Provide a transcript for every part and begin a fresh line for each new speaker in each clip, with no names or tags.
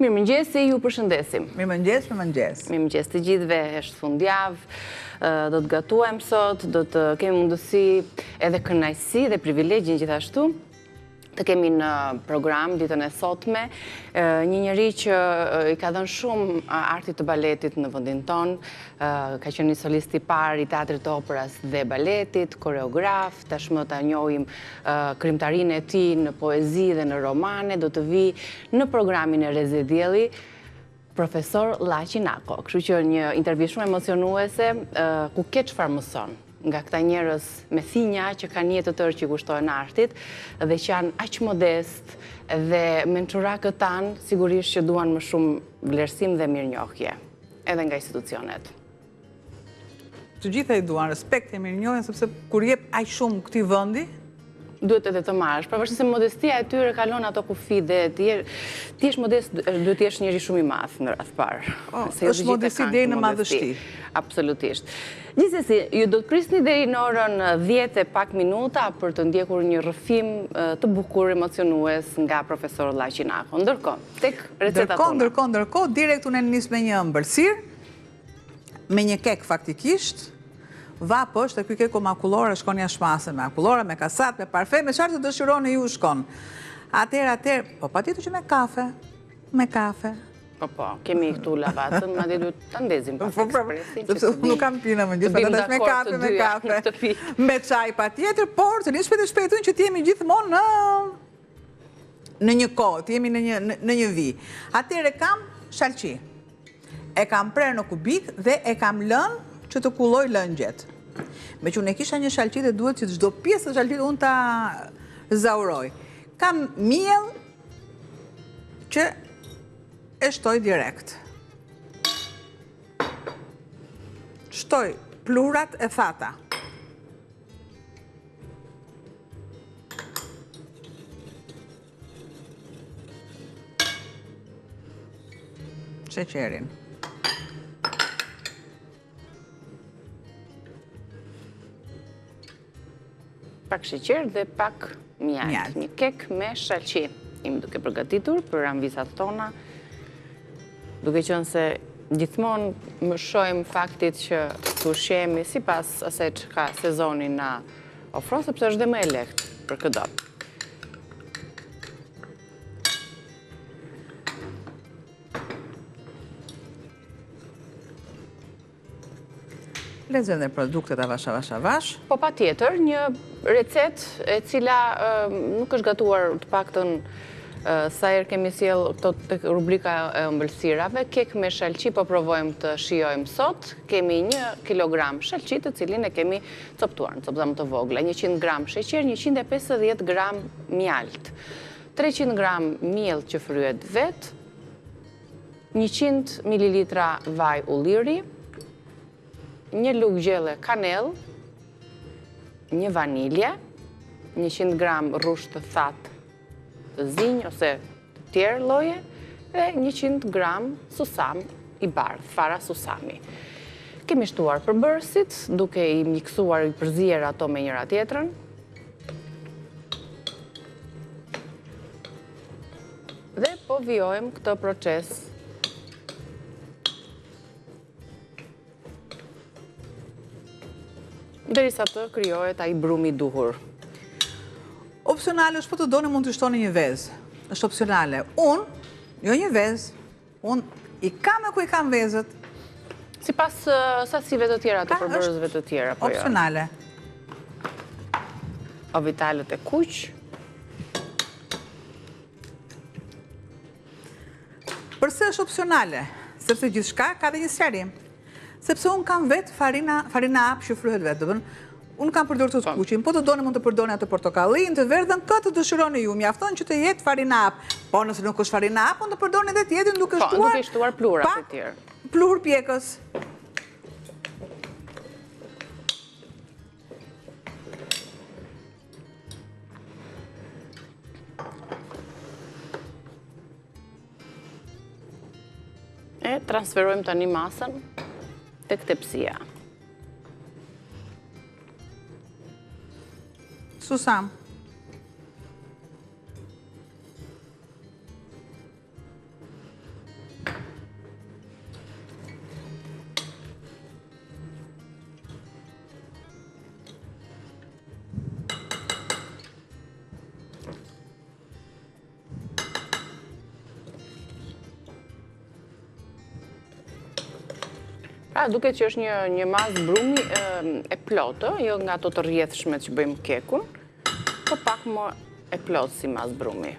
Mirëmëngjesi, ju përshëndesim.
Mirëmëngjes.
Mirëmëngjes të gjithëve, është fundjavë, do të gatuajmë sot, do të kemi mundësi edhe kënaqësi dhe privilegjin gjithashtu të kemi në program ditën e sotme një njeri që i ka dhënë shumë artit të baletit në vendin tonë, ka qenë një solist i parë i teatrit të operës dhe baletit, koreograf, tashmë ta njohim krimtarinë e tij në poezi dhe në romane, do të vi në programin e Reze Dielli, profesor Llaqi Nako. Kështu që një intervistë shumë emocionuese ku ke çfarë mëson nga këta njerëz me thinja që kanë jetë të tërë që kushtojnë artit dhe që janë aq modest dhe mençurakët tanë sigurisht që duan më shumë vlerësim dhe mirënjohje edhe nga institucionet.
Të gjitha i duan respekt e mirënjohje sepse kur jep aq shumë këtij vendi,
duhet edhe të marrësh, pavarësisht se modestia e tyre kalon ato kufi dhe ti je modest, duhet të jesh njëri shumë i madh në radh parë.
Është modesti deri në madhështi.
Absolutisht. Gjithsesi, ju do të prisni deri në orën 10 e pak minuta për të ndjekur një rrëfim të bukur, emocionues nga profesor Llaqi Nako. Ndërkohë, tek receta tona.
Ndërkohë, direkt unë nis me një ëmbëlsirë, me një kek faktikisht. Vap është, e ky keko makullore shkon jashtë mase, me makullore, me kasat, me parfem, me çfarë të dëshironi ju shkon. Atëherë, po patjetër që me kafe.
Po, kemi këtu lavatën, madje duhet ta ndezim pas ekspresin.
Sepse nuk kam pinë mëngjes, patjetër me kafe. Me çaj patjetër, por të nisim shpejt që të jemi gjithmonë në një kohë, të jemi në një vi. Atëherë kam shalqi. E kam prerë në kubik dhe e kam lënë që të kulloj lëngjet. Me që unë e kisha një shalqi dhe duhet që çdo pjesë të shalqit unë ta zauroj. Kam miell që e shtoj direkt. Shtoj pluhurat e thata. Sheqerin.
Pak sheqer dhe pak mjalt. Një kek me shalqi. Jemi duke përgatitur për anvisat tona, duke qenë se gjithmonë më shohim faktit që të ushqemi sipas asaj çka sezoni na ofron, sepse është dhe më e lehtë për këdo.
Lexojmë dhe produktet avash.
Po patjetër, një recet e cila nuk është gatuar të paktën sa herë kemi sjell këto tek rubrika e ëmbëlsirave, kek me shalqi po provojmë të shijojmë sot. Kemi 1 kilogram shalqi të cilin e kemi coptuar në copëza më të vogla, 100 gram sheqer, 150 gram mjalt, 300 gram miell që fryhet vet, 100 mililitra vaj ulliri, 1 lugë gjelle kanell, 1 vanilje, 100 gram rrushë të thatë të zinj ose të tjerë lloje dhe 100 gram susam i bardhë, fara susami. Kemi shtuar përbërësit duke i miksuar, i përzier ato me njëra tjetrën. Dhe po vijojmë këtë proces derisa të krijohet ai brumi i duhur.
Opsionale është, po të doni mund të shtoni një vezë. Është opsionale. Unë, jo një vezë, unë i kam e ku i kam vezët.
Sipas sasive të tjera të përbërësve të tjera.
Opsionale.
Ovitalet e kuq.
Përse është opsionale? Sepse gjithçka ka dhe një sqarim. Sepse unë kam vetë farina hap që fryhet vetë. Unë kam përdorur të kuqin, po të doni mund të përdorni atë portokallin, të verdhën, këtë dëshironi ju. Mjafton që të jetë farina hap. Po nëse nuk është farina hap, mund të përdorni edhe tjetrin duke
shtuar pluhurat e tjerë.
Pluhur pjekës.
E transferojmë tani masën tek tepsia.
Susam.
Pra, duket që është një masë brumi e plotë, jo nga ato të rrjedhshme që bëjmë kekun, po pak më e plotë si masë brumi.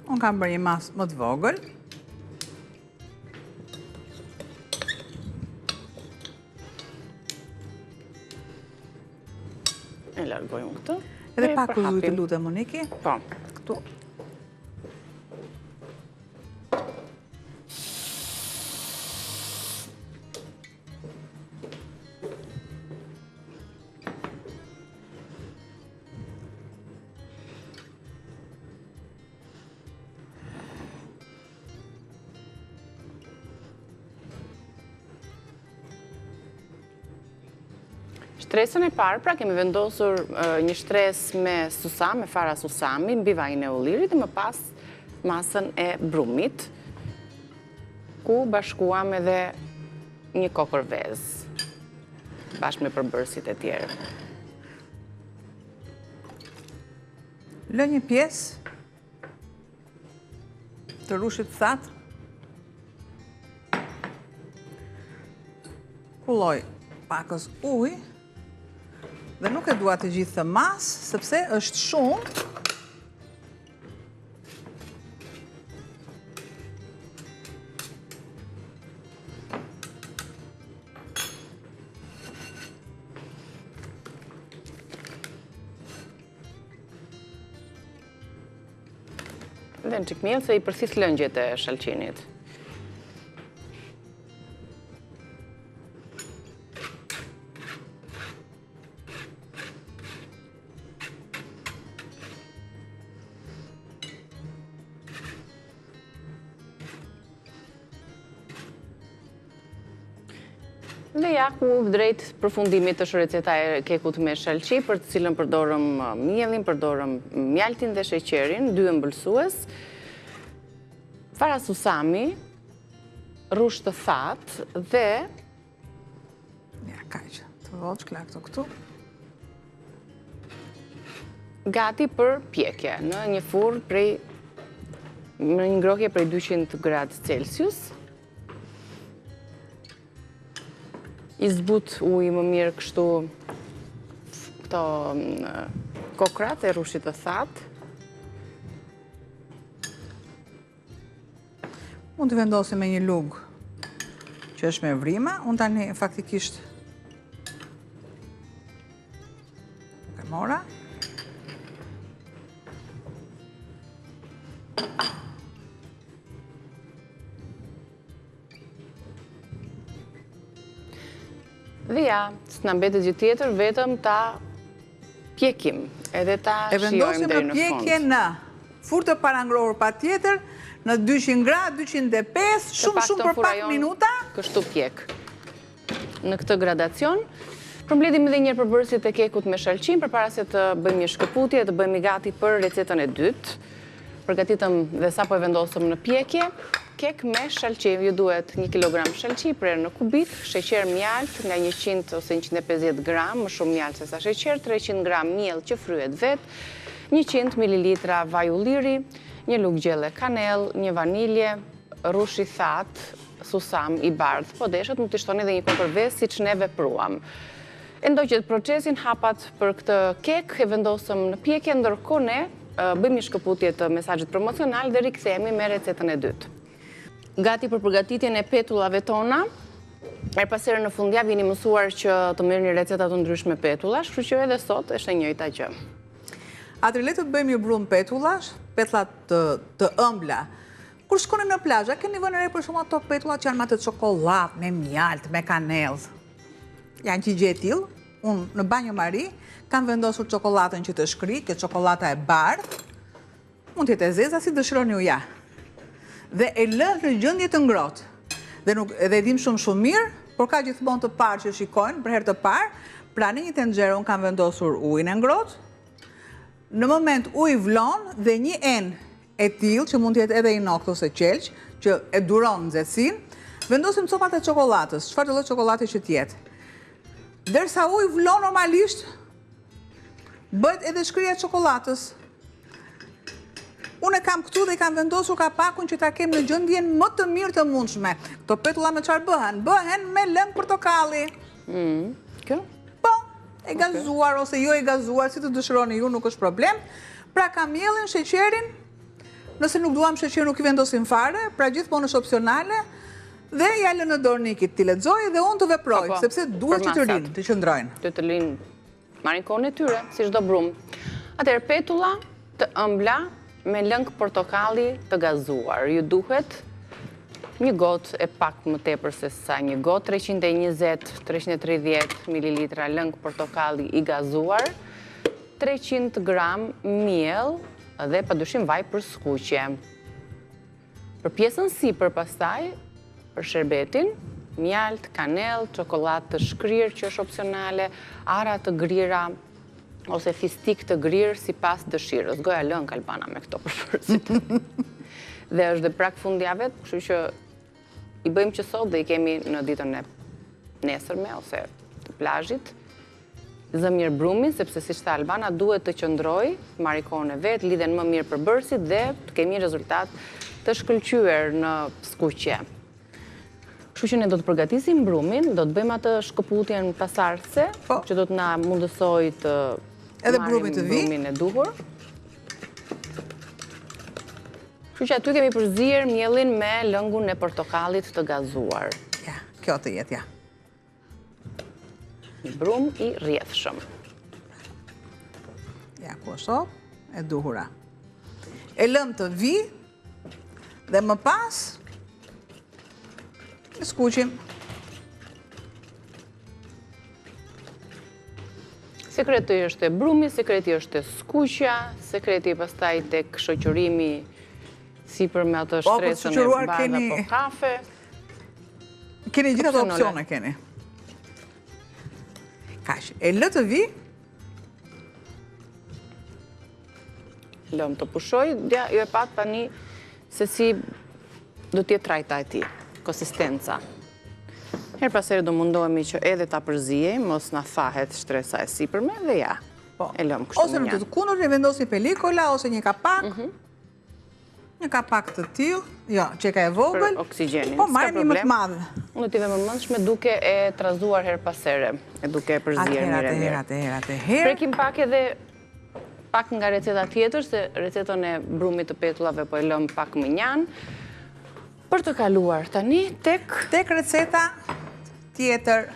Unë kam bërë një masë më të vogël.
E largojmë këtë.
Edhe pak ullë të lutem, Moniki.
Po.
Këtu.
Shtresën e parë, pra kemi vendosur një shtres me susam, me fara susami, mbi vajin e ullirit, dhe më pas masën e brumit, ku bashkuam edhe një kokër vezë, bashkë me përbërësit e tjerë.
Lë një pjesë të rushit thatë. Kulloj pakës ujë. Dhe nuk e dua të gjithë të masë, sepse është shumë.
Dhe në qik mjellë se i përthith lëngjet e shalqinit. Dhe ja ku drejt përfundimit të receta e kekut me shalqi, për të cilën përdorëm mielin, përdorëm mjaltin dhe sheqerin, 2 ëmbëlsues, fara susami, rush të thatë dhe...
Ja, kaq, të voçkla këtu.
Gati për pjekje, në një furrë në një ngrohje prej 200 gradë Celsius. I zbut ujë më mirë kështu këto kokrat e rushit të thatë.
Mund të vendosim me një lugë që është me vrima. Unë tani faktikisht nuk e mora.
Dhe ja, së në mbetet gjithë tjetër, vetëm ta pjekim, edhe ta shijojmë deri në fund.
E vendosim në pjekje në furrë të parangrohur pa tjetër, në 200 gradë, 205, shumë për pak minuta.
Kështu pjek. Në këtë gradacion, përmbledhim edhe njërë përbërësit e kekut me shalqim, përpara se të bëjmë një shkëputje, të bëjmë i gati për recetën e dytë. Përgatitëm dhe sa po e vendosëm në pjekje, kek me shalqi, ju duhet 1 kg shalqi prerë në kubik, sheqer mjalt nga 100 ose 150 gram, më shumë mjalt se sa sheqer, 300 gram miell që fryet vetë, 100 ml vaj ulliri, një lugë gjelle kanell, një vanilje, rush i thatë, susam i bardhë, po deshet mund të shtoni edhe një kokër vezë siç ne vepruam. E ndoqët procesin, hapat për këtë kek, e vendosëm në pjekje, ndërkohë ne bëjmë një shkëputje të mesazhit promocional dhe rikthehemi me recetën e dytë. Gati për përgatitjen e petullave tona. Pasere në fundjavë jeni mësuar që të merrni receta të ndryshme petullash, kështu që edhe sot është e njëjta gjë.
Atëherë le të bëjmë një brumë petullash, petlla të ëmbla. Kur shkoni në plazh, a keni vënë re për shkak ato petulla që janë me të çokoladë, me mjalt, me kanellë? Janë që gjë e tillë. Unë në banjo mari kam vendosur çokoladën që të shkri, që çokolada e bardhë. Mund të jetë e zeza si dëshironi ju ja. Dhe e lë në gjendje të ngrohtë. Dhe e dim shumë mirë, por ka gjithmonë të parë që shikojnë për herë të parë, pra në një tenxhere unë kam vendosur ujin e ngrohtë. Në moment uji vlon dhe një enë e tillë që mund të jetë edhe inox ose qelç, që e duron nxehtësinë, vendosim copat e çokoladës, çfarë do lloj çokolade që të jetë. Derisa uji vlon normalisht, Bëhet edhe shkrirja e çokoladës. Unë e kam këtu dhe i kam vendosur kapakun që ta kem në gjendjen më të mirë të mundshme. Këto petulla me çfarë bëhen? Bëhen me lëng portokalli.
Kjo?
Po, e gazuar ose jo e gazuar, si të dëshironi ju, nuk është problem. Pra kamjellin, sheqerin, nëse nuk duam sheqer nuk i vendosim fare, pra gjithmonë është opsionale, dhe ja lë në dorë Nikit t'i lexojë dhe unë të veproj, sepse duhet që të rinë, të qëndrojnë.
Të linë, marrin kohën e tyre, si çdo brum. Atëherë petulla të ëmbla me lëng portokalli të gazuar. Ju duhet një gotë e pak më tepër se sa një gotë, 320-330 ml lëng portokalli i gazuar, 300 gram miell dhe padyshim vaj për skuqje. Për pjesën sipër pastaj, për sherbetin, mjalt, kanell, çokoladë të shkrirë që është opsionale, ara të grira ose fistik të grirë sipas dëshirës. Goja lëng Albana me këto përshërësit. Dhe është dhe prak fundjavët, kështu që i bëjmë që sot dhe i kemi në ditën e nesërme ose të plazhit. Zëmir brumin, sepse si shta Albana duhet të qëndroj, marrë kohën e vetë, lidhen më mirë për bërësit dhe të kemi rezultat të shkëlqyer në skuqje. Kështu që ne do të përgatisim brumin, do të bëjmë atë shkëputjen pasardhëse, që do të na mundësoj të marrim brumin e duhur. Kështu që aty kemi përzier miellin me lëngun e portokallit të gazuar.
Ja, kjo të jetë, ja.
Një brum i rrjedhshëm.
Ja, ku është e duhura. E lëm të vi dhe më pas e skuqim.
Sekreti është e brumi, sekreti është e skuqja, sekreti pastaj tek shoqërimi sipër me atë shtresën e bardhë apo kafe.
Keni gjithë ato opsione, keni. Kaq, e lë të vi.
Lëm të pushoj, jo e pat tani se si do t'jetë trajta e tij, konsistenca. Her pas here do mundohemi që edhe ta përzijejmë, mos na thahet shtresa e sipërme dhe ja. E lëm kështu.
Ose në të kundërt e vendosi pelikola ose një kapak. Një kapak të tillë, jo, që ka e vogël.
Për oksigjenin.
Po marrni më të madh.
Unë t'i vëmë mëndshme duke e trazuar her pas here, e duke e përzier mirë.
Atëherë.
Prekim pak edhe pak nga receta tjetër, se recetën e brumit të petullave po e lëm pak më njanë. Për të kaluar tani
tek receta tjetër.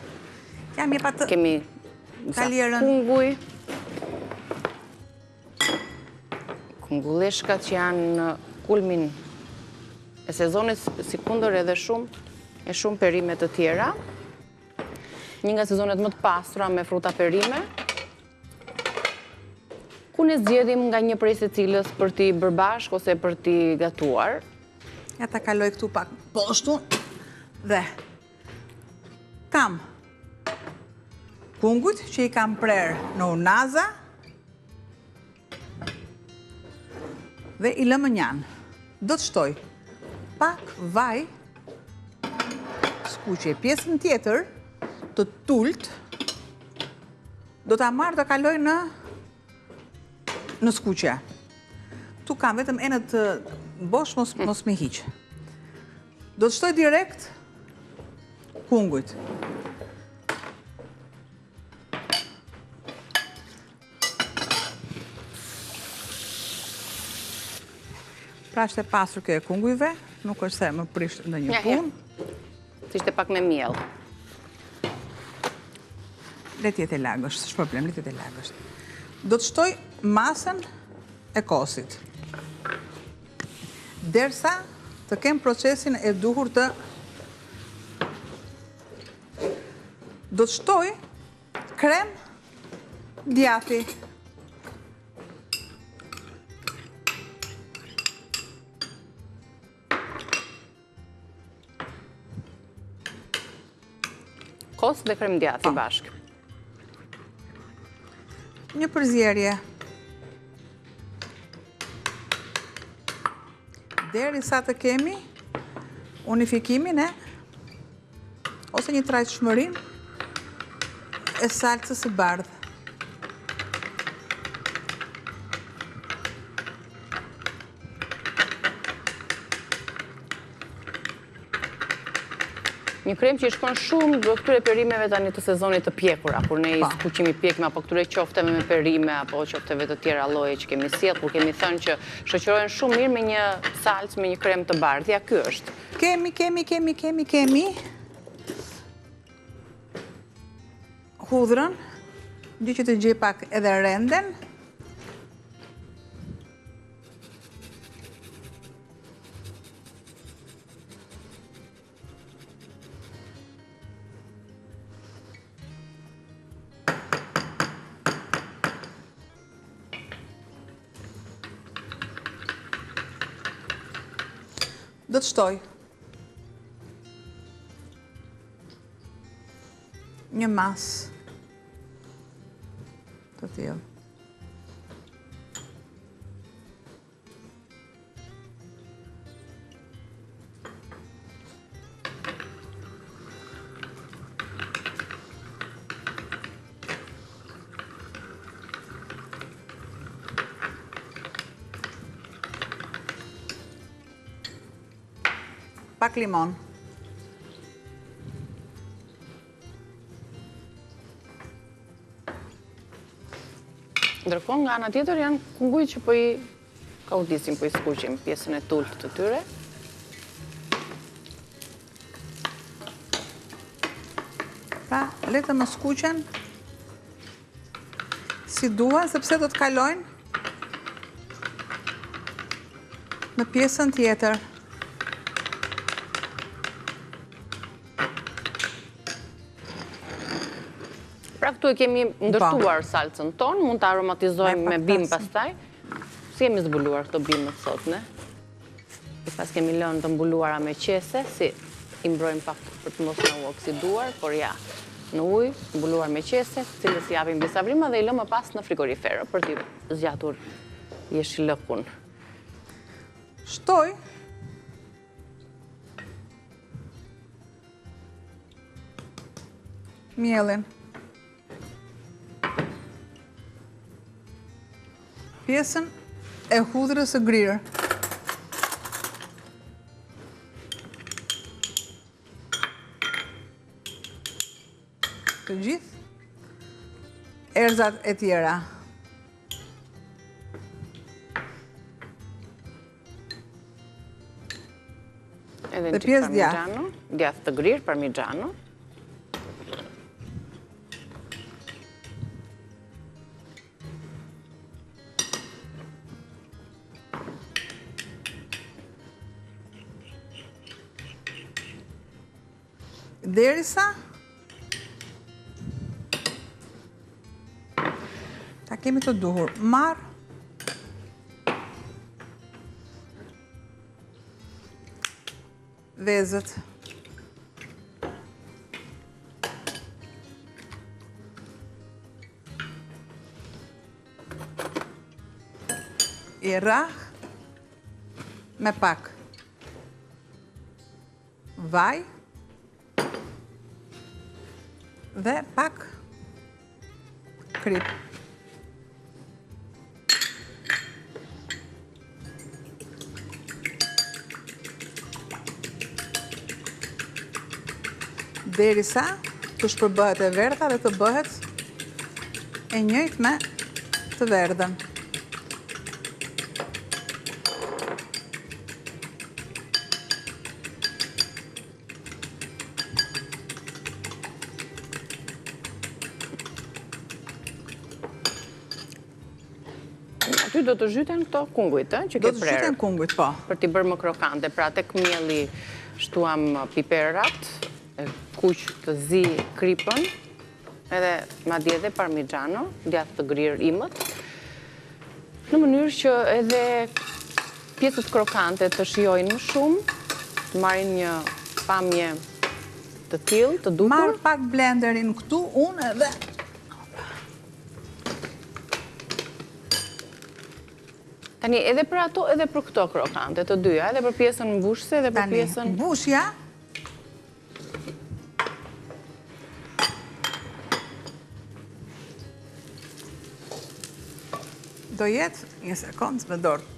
Jam je pa të
kemi kunguj. Kungulleshkat që janë në kulmin e sezonit, si kundër edhe shumë perime të tjera. Një nga sezonet më të pastra me fruta perime, ku ne zgjedhim nga një prej secilës për t'i bërë bashkë ose për t'i gatuar.
Ja ta kaloj këtu pak poshtu dhe kam kungujt që i kam prerë në unaza dhe i lëmë njanë. Do të shtoj pak vaj skuqje. Pjesën tjetër të tult do ta marrë të kaloj në skuqje. Tu kam vetëm enët bosh mos me hiq. Do të shtoj direkt kungujt. Pra është e pasur kjo e kungujve, nuk është se më prisht në një punë.
Si ishte pak me miell.
Leti jetë e lagësht, s'është problem, leti jetë e lagësht. Do të shtoj masën e kosit. Derisa të kem procesin e duhur të... Do të shtoj krem djathi.
Kos dhe krem djathi bashkë.
Një përzierje. Derisa të kemi unifikimin ose një trajtshmërinë e salcës së bardhë.
Një krem që i shkon shumë do këtyre perimeve tani të sezonit të pjekura, kur ne i skuqim i pjekim, apo këtyre qofteve me perime, apo qofteve të tjera lloje që kemi sjell, kur kemi thënë që shoqërohen shumë mirë me një salcë, me një krem të bardhë. Ja, ky është.
Kemi hudhrën, dy që të gjej pak edhe renden. Do të shtoj një mas të tillë. Pak limon.
Ndërkohë nga ana tjetër janë kungujt që po i kaudisim, po i skuqim pjesën e tullt të tyre.
Pra, le të më skuqen si duan, sepse do të kalojnë në pjesën tjetër.
Pra këtu e kemi ndërtuar salcën tonë, mund të aromatizojmë me bim pastaj. Si jemi zbuluar këto bimët sot, ne? Pas kemi lënë të mbuluara me qese, si i mbrojmë pak për të mos në u oksiduar, por ja, në ujë, mbuluar me qese, cilës i japim disa vrima dhe i lëmë pas në frigoriferë për t'i zgjatur jeshillëkun.
Shtoj mielin. Pjesën e hudhrës së grirë. Të gjithë erëzat e tjera.
Edhe një qikë parmigiano, djathë të grirë, parmigiano.
Derisa ta kemi të duhur, marr vezët. I rrah me pak vaj dhe pak krip. Derisa të shpërbëhet e verdha dhe të bëhet e njëjtë me të verdhën.
Aty do të zhyten këto kungujt, që ke prerë.
Do të zhyten kungujt, po.
Për t'i bërë më krokante. Pra, tek mielli shtuam piperat, kuq të zi kripën, edhe madje edhe parmigiano, djathë të grirë imët, në mënyrë që edhe pjesët krokante të shijojnë më shumë, të marrin një pamje të tillë, të dukur.
Marr pak blenderin këtu, unë edhe
tani edhe për ato, edhe për këto krokante, të dyja, edhe për pjesën mbushse, edhe për pjesën...
Tani, mbushja, do jetë një sekundë me dorë.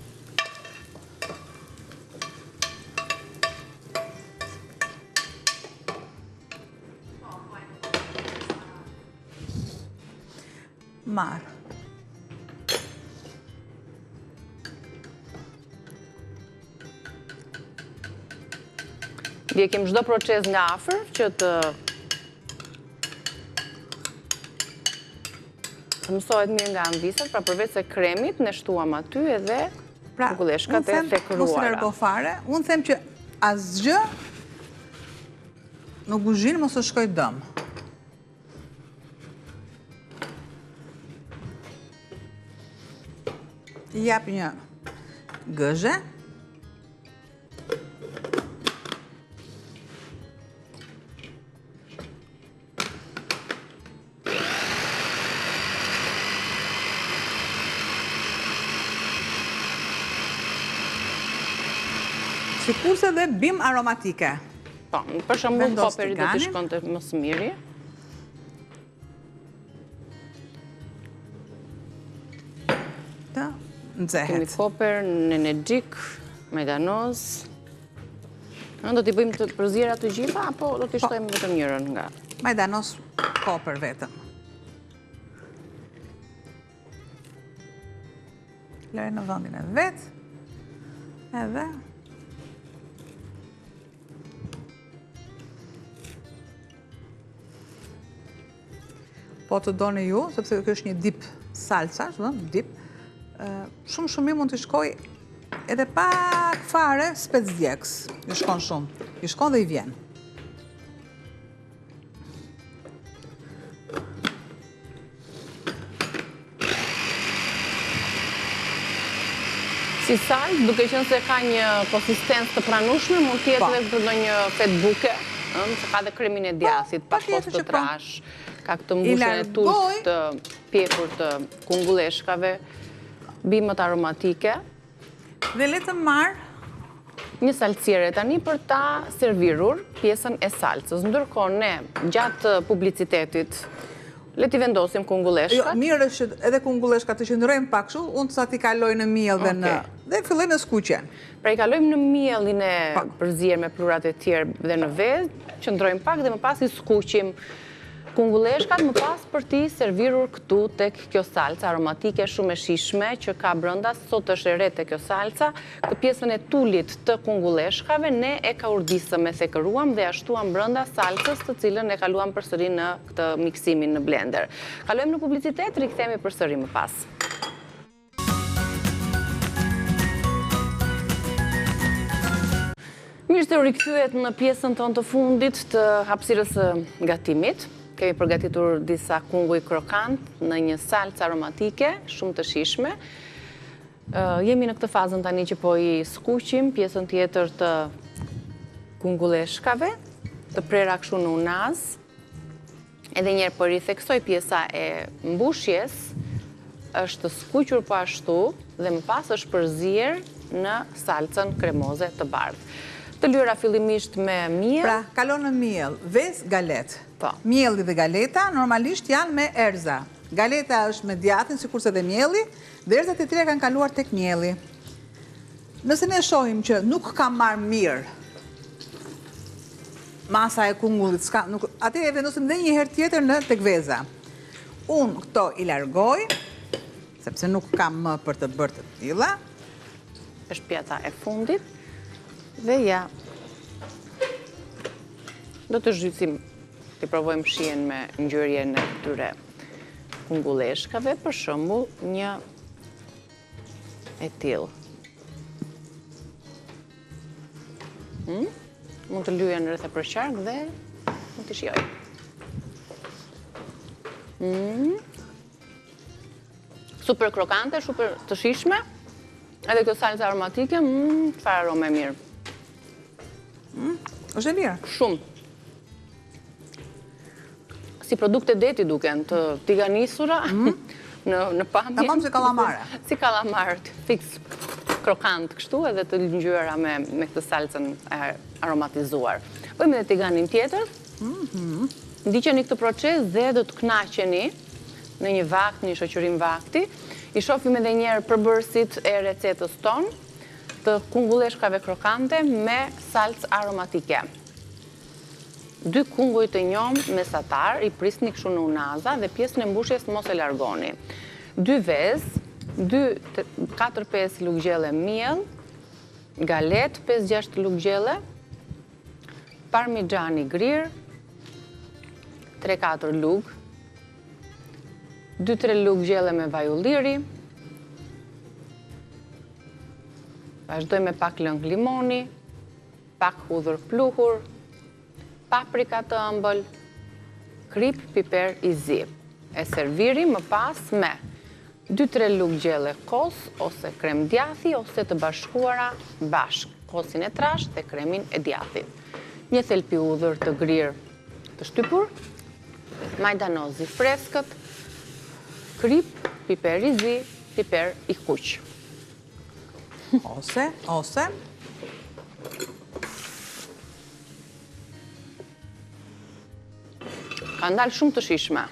marr.
Ndjekim çdo proces nga afër që të mësohet mirë nga anvisat, pra përveç se kremit ne shtuam aty edhe kungulleshkat e thekëruara.
Mos e largo fare, unë them që asgjë në kuzhinë mos të shkoj dëm. I jap një gëzhe. Sikurse dhe bim aromatike.
Po, për shembull koperi do të shkonte më së miri.
Të nxehet.
Kemi koper, nenexhik, majdanoz. Do t'i bëjmë të përzjera të gjitha, apo do t'i shtojmë vetëm njërën nga?
Majdanoz, koper vetëm. Lëre në vendin e vet. Edhe po të doni ju, sepse kjo është një dip salsa, dip, shumë mirë mund të shkoj edhe pak fare spec djeks. I shkon shumë. I shkon dhe i vjen.
Si salë, duke qenë se ka një konsistencë të pranueshme, mund të jetë edhe për ndonjë fet buke, se ka dhe kremin e djathit, pa shos të trash. Ka këtë mbushën e turp të pjekur të kungulleshkave, bimët aromatike.
Dhe le të marr
një salciere tani për ta servirur pjesën e salcës. Ndërkohë ne, gjatë publicitetit, le t'i vendosim kungulleshkat.
Jo, mirë është edhe kungulleshkat të qëndrojnë pak kështu, unë sa t'i kaloj në miell dhe filloj në skuqen.
Pra i kalojmë në miellin e përzierë me pluhurat e tjerë dhe në vezë, qëndrojmë pak dhe më pas i skuqim kungulleshkat, më pas për ti servirur këtu tek kjo salca aromatike shumë e shishme që ka brenda, sot është e re tek kjo salca. Këtë pjesën e tulit të kungulleshkave ne e kaurdisëm, e thekëruam dhe ashtuam brenda salcës, të cilën e kaluam përsëri në këtë miksimin në blender. Kalojmë në publicitet, rikthehemi përsëri më pas. Mirë se u rikthyet në pjesën tonë të fundit të hapësirës së gatimit. Kemi përgatitur disa kunguj krokant në një salcë aromatike, shumë të shishme. Jemi në këtë fazën tani që po i skuqim pjesën tjetër të kungulleshkave, të prera kështu në unaz. Edhe njerë për i theksoj pjesa e mbushjes, është skuqur po ashtu dhe më pas është përzier në salcën kremoze të bardhë. Të lyera fillimisht me miell.
Pra, kalon në miell, vezë, galet. Mielli dhe galeta normalisht janë me erza. Galeta është me djathtin, sikurse dhe mielli, dhe erzat e tjera kanë kaluar tek mielli. Nëse ne shohim që nuk ka marrë mirë masa e kungullit, atëherë e vendosim edhe një herë tjetër në tek veza. Unë këto i largoj, sepse nuk kam më për të bërë të tilla.
Është pjata e fundit. Dhe ja, do të zhysim, të provojmë shihen me ngjyrje në këtyre kungulleshkave, për shembull një e tillë. Mund të lyen rreth e përqark dhe mund të shijoj. Super krokante, super të shishme, edhe kjo salca aromatike, çfarë arome mirë.
Është e mirë.
Shumë. Si produkte deti duken, të tiganisura në pamje.
Ta pam si kalamare.
Si kalamarët, fix krokant kështu edhe të ngjyra me këtë salcën aromatizuar. Bëjmë edhe tiganin tjetër. Ndiqeni këtë proces dhe do të kënaqeni në një vakt, një shoqërim vakti. I shohim edhe një herë përbërësit e recetës tonë të kungulleshkave krokante me salcë aromatike. 2 kunguj të njom mesatar, i prisni kështu në unaza dhe pjesën e mbushjes mos e largoni. 2 vezë, 4-5 lugë gjelle miell, galet 5-6 lugë gjelle, parmigiani grir, 3-4 lugë, 2-3 lugë gjelle me vaj ulliri, vazhdoj me pak lëng limoni, pak hudhër pluhur, paprika të ëmbël, krip, piper i zi. E serviri më pas me 2-3 lugë gjelle kos, ose krem djathi, ose të bashkuara bashk, kosin e trash dhe kremin e djathit. Një thelpi hudhër të grir të shtypur, majdanozi freskët, krip, piper i zi, piper i kuq.
Ose.
Ka ndalë shumë të shishme.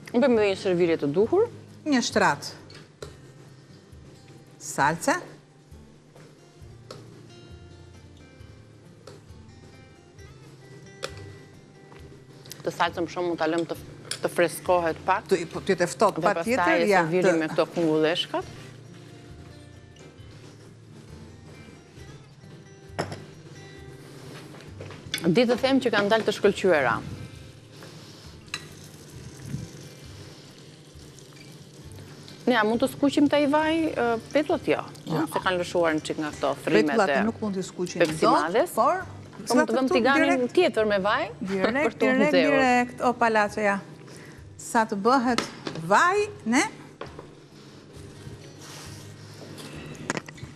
Unë bëjmë dhe një servirje të duhur.
Një shtrat salce.
Të salcën më shumë mund të lëmë të freskohet pak.
Të jetë ftoht pa tjetër.
Dhe pastaj e serviri me këto kungulleshkat. Ditë të them që kanë dalë të shkëlqyera. Ne, mund të skuqim të i vaj petullat jo. Se kanë lëshuar në qik nga këto thrimet e
petullat nuk mund të skuqim
pepsimades.
Por
mund të vëm tiganin tjetër me vaj.
Direkt. O palaceja. Sa të bëhet vaj, ne?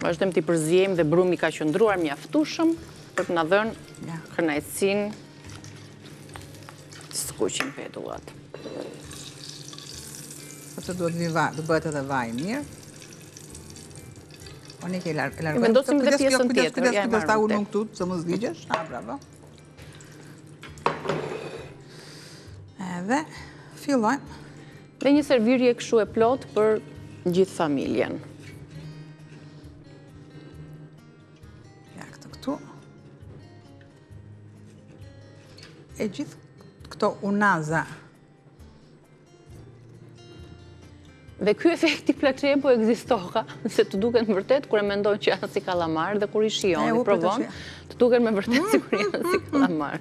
Vazhdojmë t'i përzijemi dhe brumi ka qëndruar mjaftueshëm për të na dhënë kënaqësinë të skuqim petullat.
Po të duhet të bëhet edhe vaj mirë. O një ke largojmë.
Vendosim dhe pjesën tjetër.
Kujdes ta unë këtu, se më zligjesh. Bravo. Edhe fillojmë.
Dhe një servirje kështu e plot për gjithë familjen.
Ja, këtu. E gjithë këto unaza.
Dhe ky efekti placebo ekzistoha, se të duken vërtet kur e mendon që janë si kalamar dhe kur i shijon, i provon, të duken me vërtet si kur janë si kalamar.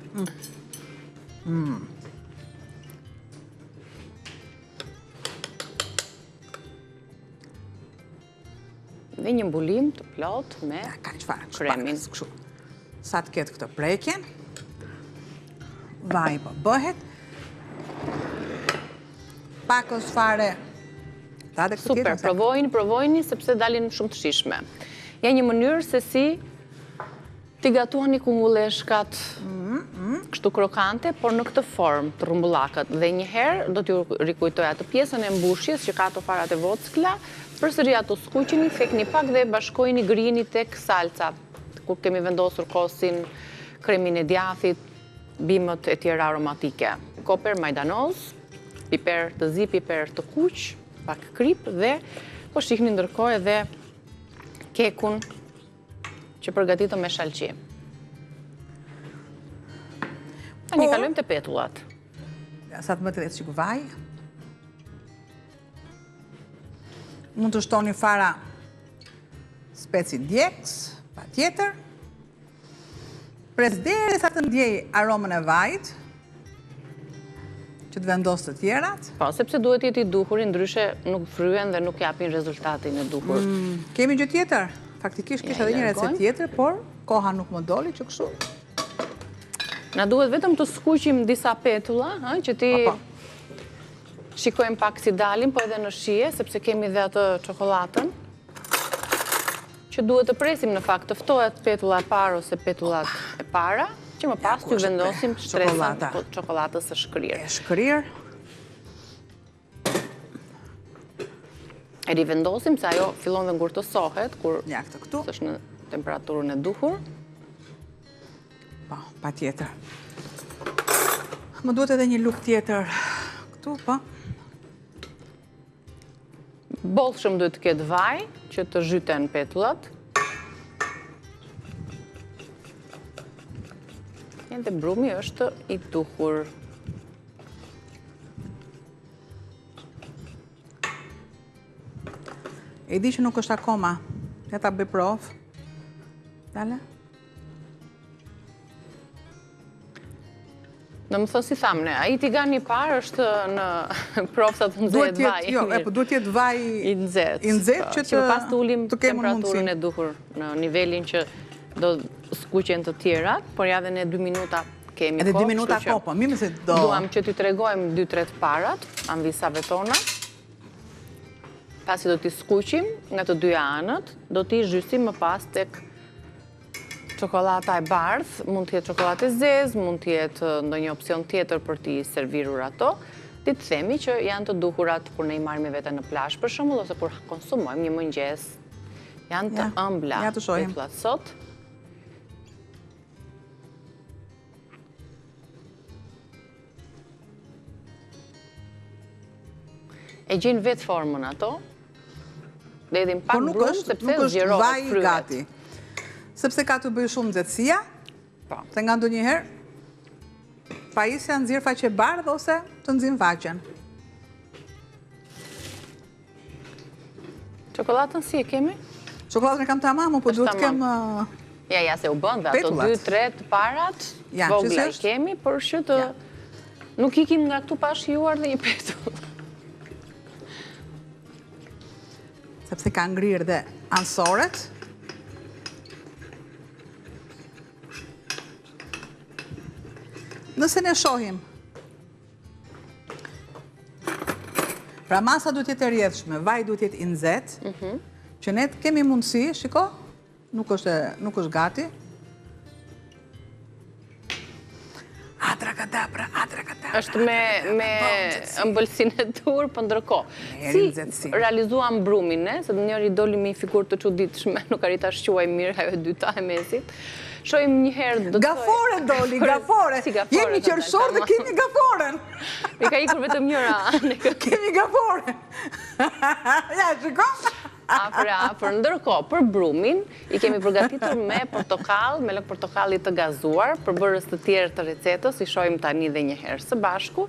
Dhe një mbulim të plot me kremin.
Sa të ketë këtë prekjen, vaj po bëhet, pakos fare.
Super, provojni, sepse dalin shumë të shishme. Ja një mënyrë se si t'i gatuani kungulleshkat kështu krokante, por në këtë formë të rumbullakët. Dhe njëherë do t'ju rikujtoj atë pjesën e mbushjes që ka ato farat e vockla, përsëri ato skuqini, thekni pak dhe bashkojni grijini tek salca, kur kemi vendosur kosin, kremin e djathit, bimët e tjera aromatike. Koper, majdanoz, piper të zi, piper të kuq, pak krip dhe po shihni ndërkohë edhe kekun që përgatitëm me shalqi. Tani kalojmë te petullat.
Sa të më të letë qikë vaj. Mund të shtoni fara speci djeks, pa tjetër. Pres deri sa të ndjej aromën e vajt, që të vendosë të tjerat.
Po, sepse duhet jeti duhuri, ndryshe nuk fryen dhe nuk japin rezultatin e duhur.
Kemi gjë tjetër. Faktikisht kishte edhe një recetë tjetër, por koha nuk më doli që kështu.
Na duhet vetëm të skuqim disa petulla, që ti shikojmë pak si dalin, po edhe në shije, sepse kemi dhe atë çokoladën, që duhet të presim në fakt të ftohet petulla e parë ose petullat e para, që më pas t'ju vendosim shtresën çokoladës së shkrirë.
E shkrirë.
E rivendosim se ajo fillon dhe ngurtësohet, kur është në temperaturën e duhur.
Po, pa tjetër. Më duhet edhe një luk tjetër këtu, po.
Bollshëm duhet të ketë vaj, që të zhyten petullat. dhe brumi është i duhur.
E di që nuk është akoma. Ja ta bëj provë. Dale?
Në më thosë si thamë ne, a i tigani parë është në provësat në nxehtë vaj.
Jo, duhet jetë vaj
i nxehtë.
Që
më pas të ulim temperaturën e duhur në nivelin që do skuqen të tjerat, por ja dhe ne 2 minuta kemi kohë.
Edhe 2 minuta kohë, po, mime se do...
Duam që t'ju tregojmë 2-3 parat, anvisave tona. Pasi do t'i skuqim nga të dyja anët, do t'i zhysim më pas tek çokolata e bardhë, mund t'jetë çokolate zezë, mund t'jetë ndonjë opcion tjetër për t'i servirur ato. Ti të themi që janë të duhurat kur ne i marrim me vete në plazh për shembull ose kur konsumojmë një mëngjes. Janë të ëmbla.
Ja të shohim.
Sot. E gjenë vetë formën ato, dhe edhim pak brumë, sepse zgjerohet fryet.
Sepse ka të bëjë shumë nxehtësia, se nga ndonjëherë, pajisja nxjerr faqe bardhë ose të nxjim faqen.
Çokoladën si e kemi?
Çokoladën e kam tamam, po duhet të kem...
Ja, se u bën dhe ato 2-3 të parat, vogla i kemi, për që të... Nuk ikim nga këtu pa shijuar dhe një petull.
Sepse ka ngrirë dhe ansoret. Nëse ne shohim, pra masa duhet jetë e rjedhshme, vaj duhet jetë i nxehtë, që ne kemi mundësi, shiko, nuk është gati. Adrakadabra.
Është me ëmbëlsinë e dur, për ndërkohë. Si realizuam brumin, ne? Se njëri doli me një figurë të çuditshme, nuk arrita shquaj mirë, ajo e dyta e mesit. Shojmë një herë...
Gafore doli, gafore! Jemi qërshor dhe kemi gaforen!
Mi ka ikur vetëm njëra.
Kemi gaforen! Ja, shiko!
Afër, ndërkohë, për brumin, i kemi përgatitur me portokall, me lëng portokalli të gazuar, për bërës të tjerë të recetës, i shojmë tani dhe një herë së bashku,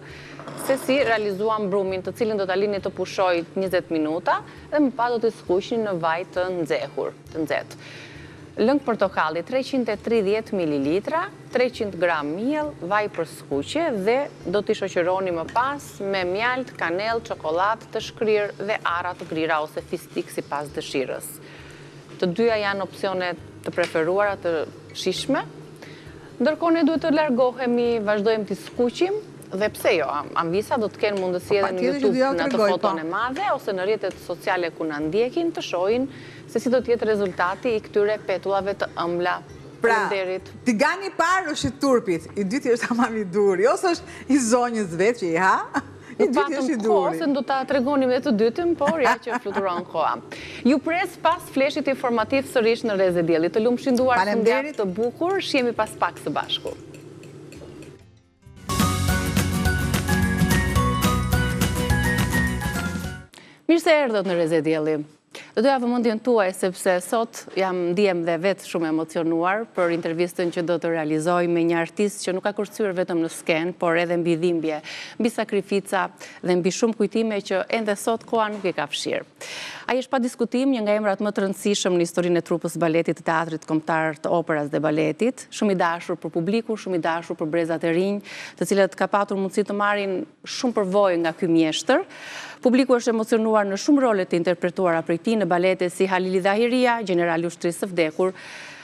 se si realizuam brumin, të cilin do t'a lini të pushoj 20 minuta, dhe më pa do të skuqni në vaj të nxehur, të nxehtë. Lëng portokalli 330 ml, 300 gram miell, vaj për skuqje dhe do t'i shoqëroni më pas me mjalt, kanell, çokoladë të shkrirë dhe arra të grira ose fistik sipas dëshirës. Të dyja janë opsione të preferuara të shishme. Ndërkohë ne duhet të largohemi, vazhdojmë t'i skuqim dhe pse jo, anvisa do të kenë mundësi edhe në YouTube në atë foton e madhe ose në rrjetet sociale ku na ndjekin të shohin se si do t'jetë rezultati i këtyre petullave të ëmbla.
Pra, tigani parë është i turpit, i dyti është amam i duri, ose është i zonjës vetë që i ha, i dyti është i duri.
Nuk patëm do t'a tregonim dhe të dytëm, por ja që fluturon koha. Ju pres pas fleshit informativ sërish në Reze Dielli. Të lumë shinduar fundjavë të bukur, shihemi pas pak së bashku. Mirë se erdhët në Reze Dielli. Do doja vëmendjen tuaj sepse sot jam ndihem dhe vetë shumë emocionuar për intervistën që do të realizoj me një artist që nuk ka kërcyer vetëm në sken, por edhe mbi dhimbje, mbi sakrifica dhe mbi shumë kujtime që ende sot koha nuk i ka fshirë. Ai është pa diskutim një nga emrat më të rëndësishëm në historinë e trupës baletit të teatrit kombëtar të operës dhe baletit, shumë i dashur për publiku, shumë i dashur për brezat e rinj, të cilët ka patur mundësi të marrin shumë përvojë nga ky mjeshtër. Publiku është emocionuar në shumë role të interpretuara prej tij në balete si Halili Dhahiria, Generali Ushtrisë së vdekur,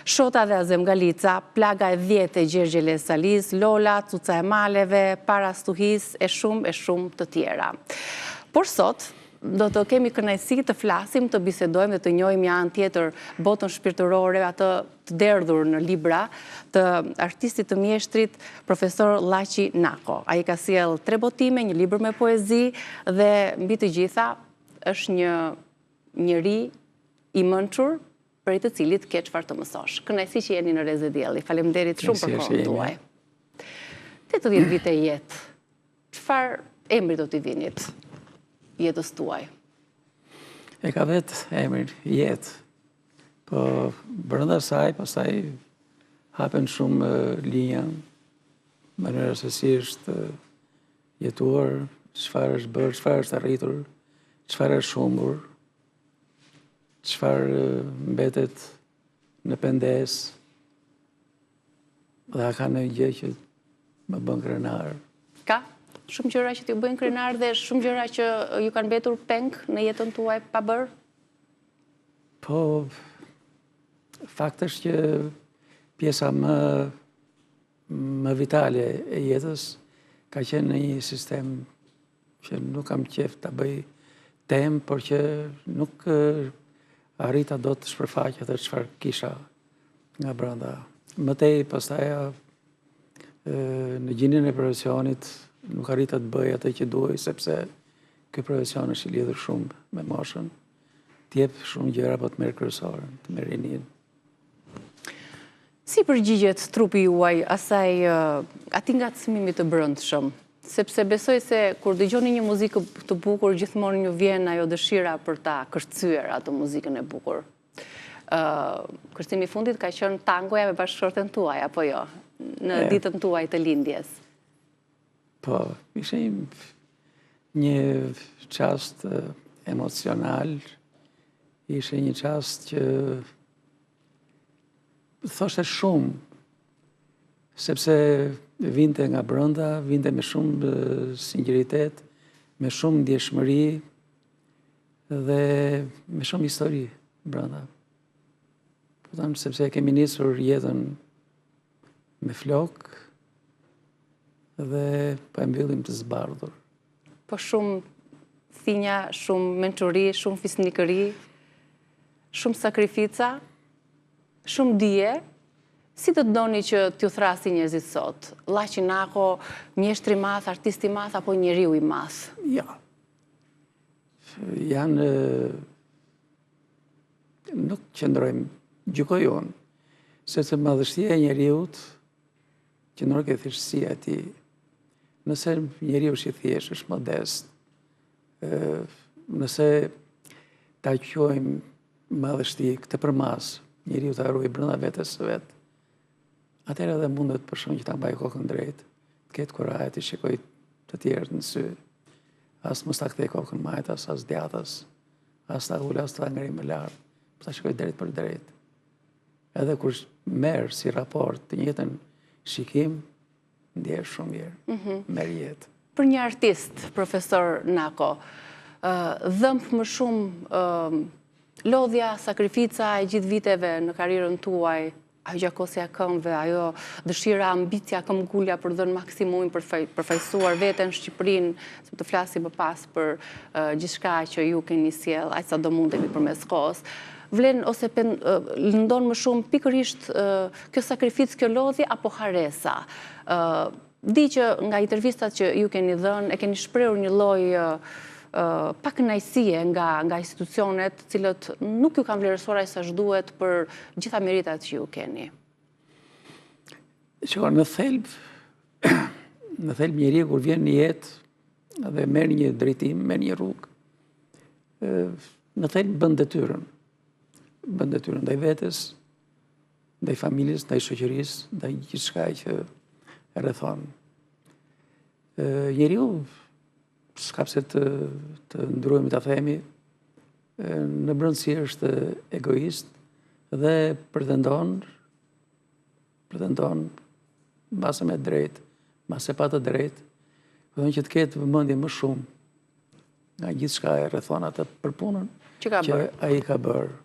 Shota dhe Azem Galica, Plaga e 10 e Gjergje Salis, Lola, Cuca e Maleve, Para Stuhis e shumë të tjera. Por sot do të kemi kënaqësi të flasim, të bisedojmë dhe të njohim një anë tjetër botën shpirtërore, atë të derdhur në libra të artistit të mjeshtrit, profesor Llaqi Nako. Ai ka sjell 3 botime, një libër me poezi dhe mbi të gjitha është një njeri i mençur për të cilit ke çfarë të mësosh. Kënaqësi që jeni në Reze Dielli. Faleminderit shumë për kohën tuaj. 80 vite jetë. Çfarë emri do t'i vinit jetës tuaj?
E ka vetë emrin jetë, po brenda saj pastaj hapen shumë linja mënyra se si është jetuar, çfarë është bërë, çfarë është arritur, çfarë është humbur, çfarë mbetet në pendes, dhe a ka në gjë që më bën krenar.
Ka? Shumë gjëra që t'ju bëjnë krenar dhe shumë gjëra që ju kanë mbetur peng në jetën tuaj pa bërë?
Po, fakt është që pjesa më vitale e jetës ka qenë në një sistem që nuk kam qef të bëj temë, por që nuk arrita do të shpërfaqja të çfarë kisha nga brenda. Mëtej, pastaja, në gjinien e profesionit, nuk arrita të bëj atë që duaj, sepse ky profesion është i lidhur shumë me moshën, t'jep shumë gjëra, po të merr kryesorën, të merr rinin.
Si përgjigjet trupi juaj atij ngacmimit të brendshëm? Sepse besoj se kur dëgjoni një muzikë të bukur, gjithmonë ju vjen ajo dëshira për ta kërcyer atë muzikën e bukur. Kërcimi i fundit ka qenë tangoja me bashkëshorten tuaj, apo jo? Në ditën tuaj të lindjes.
Po, ishte një çast emocional, ishte një çast që thoshte shumë, sepse vinte nga brenda, vinte me shumë sinqeritet, me shumë ndjeshmëri dhe me shumë histori brenda. Po them sepse kemi nisur jetën me flok dhe po e mbyllim të zbardhur.
Po shumë thinja, shumë mençuri, shumë fisnikëri, shumë sakrifica, shumë dije. Si të doni që t'ju thrasi njerëzit sot? Llaqi Nako, mjeshtri i madh, artist i madh apo njeriu i madh?
Ja. Janë nuk qëndrojmë, gjykoj unë, sepse madhështia e njeriut qëndron ke thjeshtësia e tij. Nëse njeriu është i thjeshtë, është modest, nëse ta quajmë madhështi këtë përmas, njeriu ta ruaj brenda vetes së vet, atëherë edhe mundet për shkak që ta mbaj kokën drejt, të ketë kurajë të shikoj të tjerët në sy, as mos ta kthej kokën majtas, as djathtas, as ta ul, as ta ngrej më lart, po ta shikoj drejt për drejt. Edhe kur merr si raport të njëjtën shikim, ndjehesh shumë mirë, merr jetë.
Për një artist, profesor Nako, dhëmb më shumë lodhja, sakrifica e gjithë viteve në karrierën tuaj, ajo gjakosja e këmbëve, ajo dëshira, ambicia, këmbgulja për dhënë maksimumin, për përfaqësuar veten në Shqipërinë, se të flasim më pas për gjithçka që ju keni sjell, aq sa do mundemi përmes kohës. Vlen ose lëndon më shumë pikërisht kjo sakrificë, kjo lodhje apo haresa? Di që nga intervistat që ju keni dhënë, e keni shprehur një lloj pak kënaqësie nga institucionet, të cilët nuk ju kanë vlerësuar aq sa duhet për gjitha meritat që ju keni.
Shikoj, në thelb njeriu kur vjen në jetë dhe merr një drejtim, merr një rrugë, në thelb bën detyrën. Bën detyrën ndaj vetes, ndaj familjes, ndaj shoqërisë, ndaj gjithçka që e rrethon. Njeriu s'ka pse të ndruhemi ta themi, në brendësi është egoist dhe pretendon mbase me drejt, mbase pa të drejt, që të ketë vëmendje më shumë nga gjithçka e rrethon atë për punën që ai ka bërë.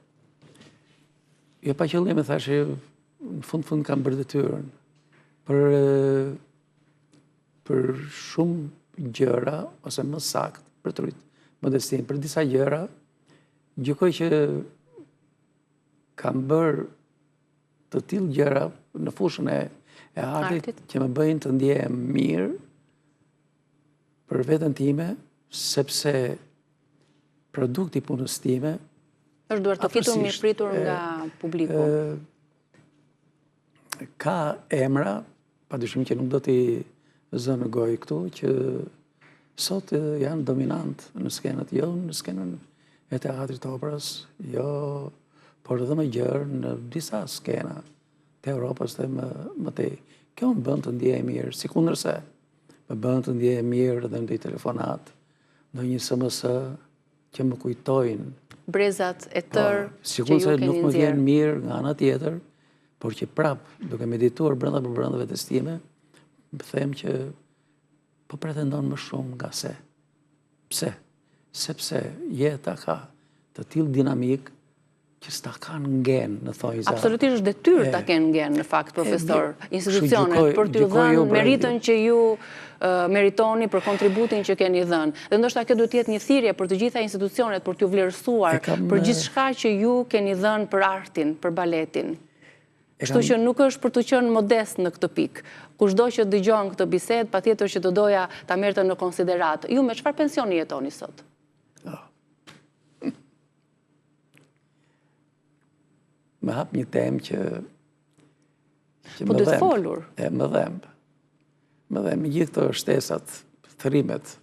Jo pa qëllim e thashë, në fund kam bërë detyrën për shumë gjëra, ose më sakt, për të rritë modestin, për disa gjëra, gjykoj që kam bërë të tillë gjëra në fushën e artit që më bëjnë të ndjehem mirë për veten time, sepse produkti punës time
është duar të fitur mirë pritur nga publiku.
Ka emra, padyshim që nuk do t'i zënë në gojë këtu, që sot janë dominant në skenët, jo në skenën e teatrit operës, jo, por edhe më gjerë në disa skena të Europës dhe më tej. Kjo më bën të ndjej mirë, si kundërse, më bën të ndjej mirë dhe ndoj telefonat, ndoj një SMS që më kujtojnë.
Brezat e tërë
që ju keni nxjerrë. Nuk më vjen mirë nga ana tjetër, por që prapë, duke medituar brenda për brenda vetes time, më them që po pretendon më shumë nga se. Pse? Sepse jeta ka të tillë dinamik që s'ta kanë ngjen në thonjza.
Absolutisht është detyrë ta kenë ngjen në fakt, profesor, institucionet për t'ju dhënë meritën që ju meritoni për kontributin që keni dhënë. Dhe ndoshta kjo duhet të jetë një thirrje për të gjitha institucionet për t'ju vlerësuar për gjithçka që ju keni dhënë për artin, për baletin. Kështu që nuk është për të qenë modest në këtë pikë. Kushdo që dëgjon këtë bisedë, patjetër që do doja ta merrte në konsiderat. Ju me çfarë pensioni jetoni sot?
Më hap një temë që
po të folur.
Më dhemb. Më dhemb gjithë këto shtesat, thrimet,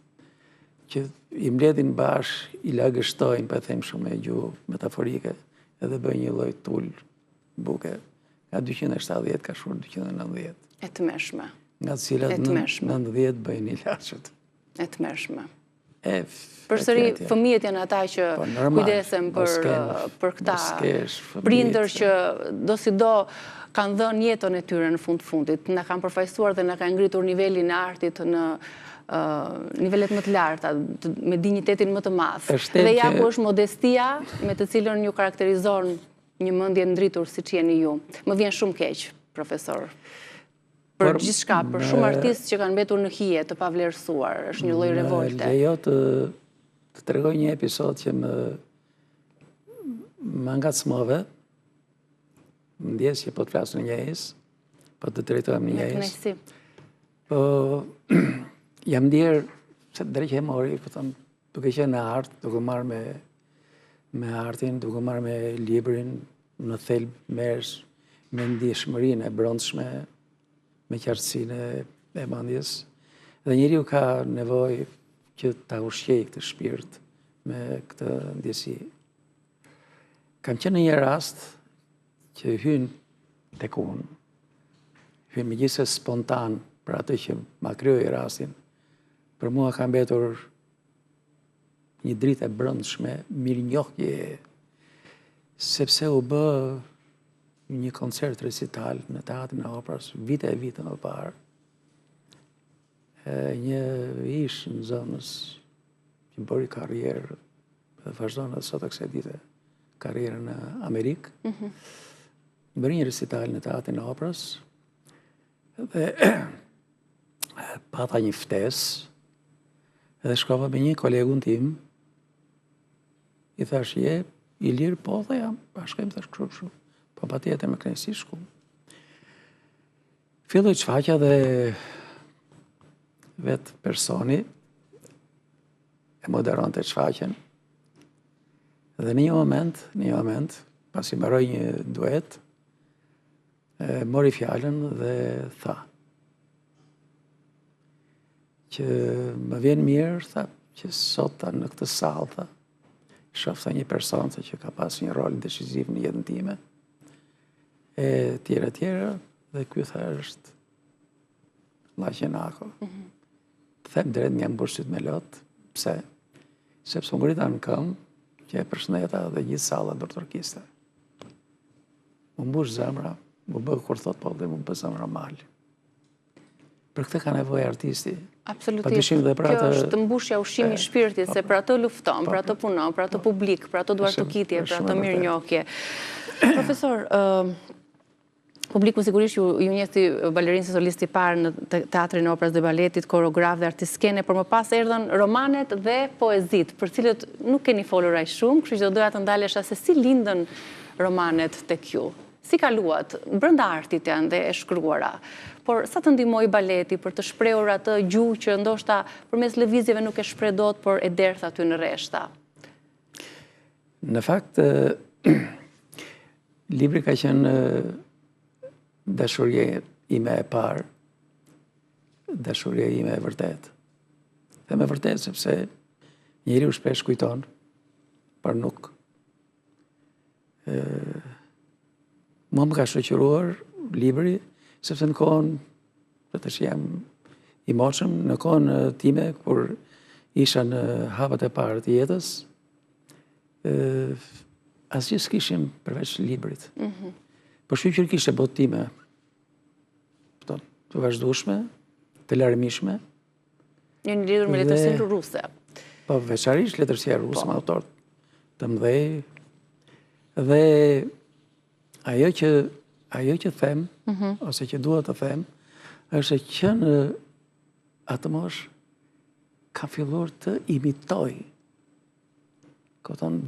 që i mbledhin bashkë, i lagështojnë, për them shumë me gjuhë metaforike, edhe bëjnë një lloj tul buke. Nga 270 ka shkuar 290.
E tmerrshme.
Nga të cilat 90 bëjnë ilaçet.
E tmerrshme.
Përsëri,
fëmijët janë ata që kujdesen për këta prindër që do si do kanë dhënë jetën e tyre në fundit. Na kanë përfaqësuar dhe na kanë ngritur nivelin e artit në nivelet më të larta, me dinjitetin më të madh. Dhe ja ku është modestia me të cilën ju karakterizon një mendje ndritur siç jeni ju. Më vjen shumë keq, profesor. Për gjithçka, për shumë artistë që kanë mbetur në hije të pavlerësuar, është një lloj revolte.
Lejo të tregoj një episod që më ngacmove, më ndjes që po të flas në njëjës, po të drejtohem në njëjës. Po jam ndjerë, se drejtë e mori, po thëmë, duke qenë në art, duke marrë me artin, duke marrë me librin, në thelb merresh me ndjeshmërinë e brendshme, me qartësinë e mendjes. Dhe njeriu ka nevojë që ta ushqejë këtë shpirt me këtë ndjesi. Kam qenë në një rast që hyn tek unë, hyn megjithëse spontan për atë që ma krijoi rastin. Për mua ka mbetur një dritë e brendshme, mirënjohje, sepse u bë një koncert recital në Teatrin e Operës, vite e vite më parë. Një ish në zonës që bëri karrierë dhe vazhdon edhe sot kësaj dite karrierën në Amerikë. Bëri një recital në Teatrin e Operës dhe pata një ftesë edhe shkova me një kolegun tim, i thash i lirë, po dhe jam, shkojmë thash kështu. Po pa tjetër me kënaqësi shku. Filloj të shfaqja dhe vetë personi e moderonte shfaqjen. Dhe në një moment, pasi mbaroi një duet, mori fjalën dhe tha që më vjen mirë, tha, që sot në këtë sallë, tha, shoh një person që ka pas një rol deciziv në jetën time. E tjera, dhe ky tha është Llaqenako. Të them drejt një mbushit me lot, pse? Sepse më ngrita në këmbë që e përshëndeta dhe gjithë salla doktorkiste. Më mbush zemra, më bë kur thot po dhe më bë zemra mal. Për këtë ka nevojë artisti.
Absolutisht. Kjo është mbushja ushqimi i shpirtit, se për ato lufton, për ato punon, për ato publik, për ato duar tukitje, për ato mirënjohje. Profesor, publiku sigurisht ju njehti balerinë si solist i parë në Teatrin e Operës dhe Baletit, koreograf dhe artist skene, por më pas erdhën romanet dhe poezit, për cilët nuk keni folur aq shumë, kështu që do doja të ndalesha se si lindën romanet tek ju. Si kaluat, brenda artit janë dhe e shkruara, por sa të ndihmoi baleti për të shprehur atë gjuhë që ndoshta përmes lëvizjeve nuk e shpreh dot, por e derdh aty në rreshta?
Në fakt, libri ka qenë dashuria ime e parë, dashuria ime e vërtet. Dhe me vërtet, sepse njeriu shpesh kujton, por nuk. Mua më ka shoqëruar libri, sepse në kohën për të që jam i moshëm në kohën time, kur isha në hapat e parë të jetës, asgjë s'kishim përveç librit. Por shqyqër kishte botë time të vazhdueshme, të larmishme.
Jeni lidhur me letërsinë ruse.
Po, veçarisht letërsia ruse, me autor të mëdhej. Dhe ajo që them, ose që duhet të them, është që në atë moshë ka filluar të imitoj.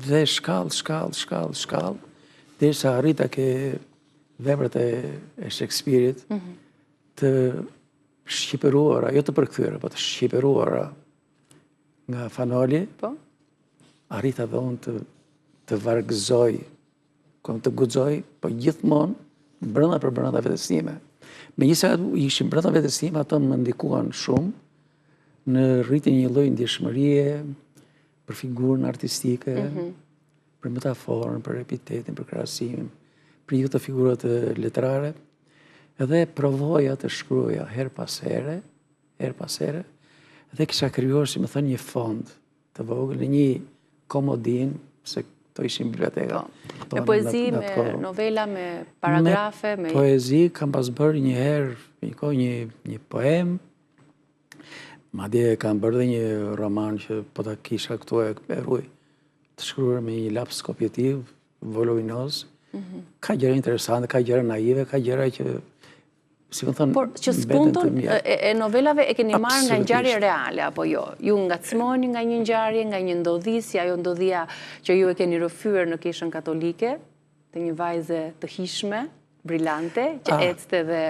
Dhe shkallë, derisa arrita ke veprat e Shakespeare-it, të shqiperuara, jo të përkthyera, po të shqiperuara nga Fanoli, arrita dhe unë të vargëzoj, të guxoj, po gjithmonë brenda për brenda vetes time. Megjithëse ishim brenda vetes time, ato më ndikuan shumë në rritjen e një lloji ndjeshmërie për figurën artistike, për metaforën, për epitetin, për krahasimin, për një të figurat letrare, edhe provoja të shkruaja her pas here, dhe kisha krijuar, si më thënë, një fond të vogël, një komodin, se këto ishin biblioteka.
Me poezi, me novela, me paragrafe?
Me poezi, kam pas bërë një herë, një poem, madje kam bërë dhe një roman që po ta kisha këtu e ruaj, të shkruar me një laps kopjetiv, voluminoz. Ka gjëra interesante, ka gjëra naive, ka gjëra që, si më thënë,
por që spunton e novelave e keni marrë nga ngjarje reale, apo jo? Ju ngacmoni nga një ngjarje, nga një ndodhi, si ajo ndodhia që ju e keni rrëfyer në Kishën Katolike, të një vajze të hishme, brillante, që ecte dhe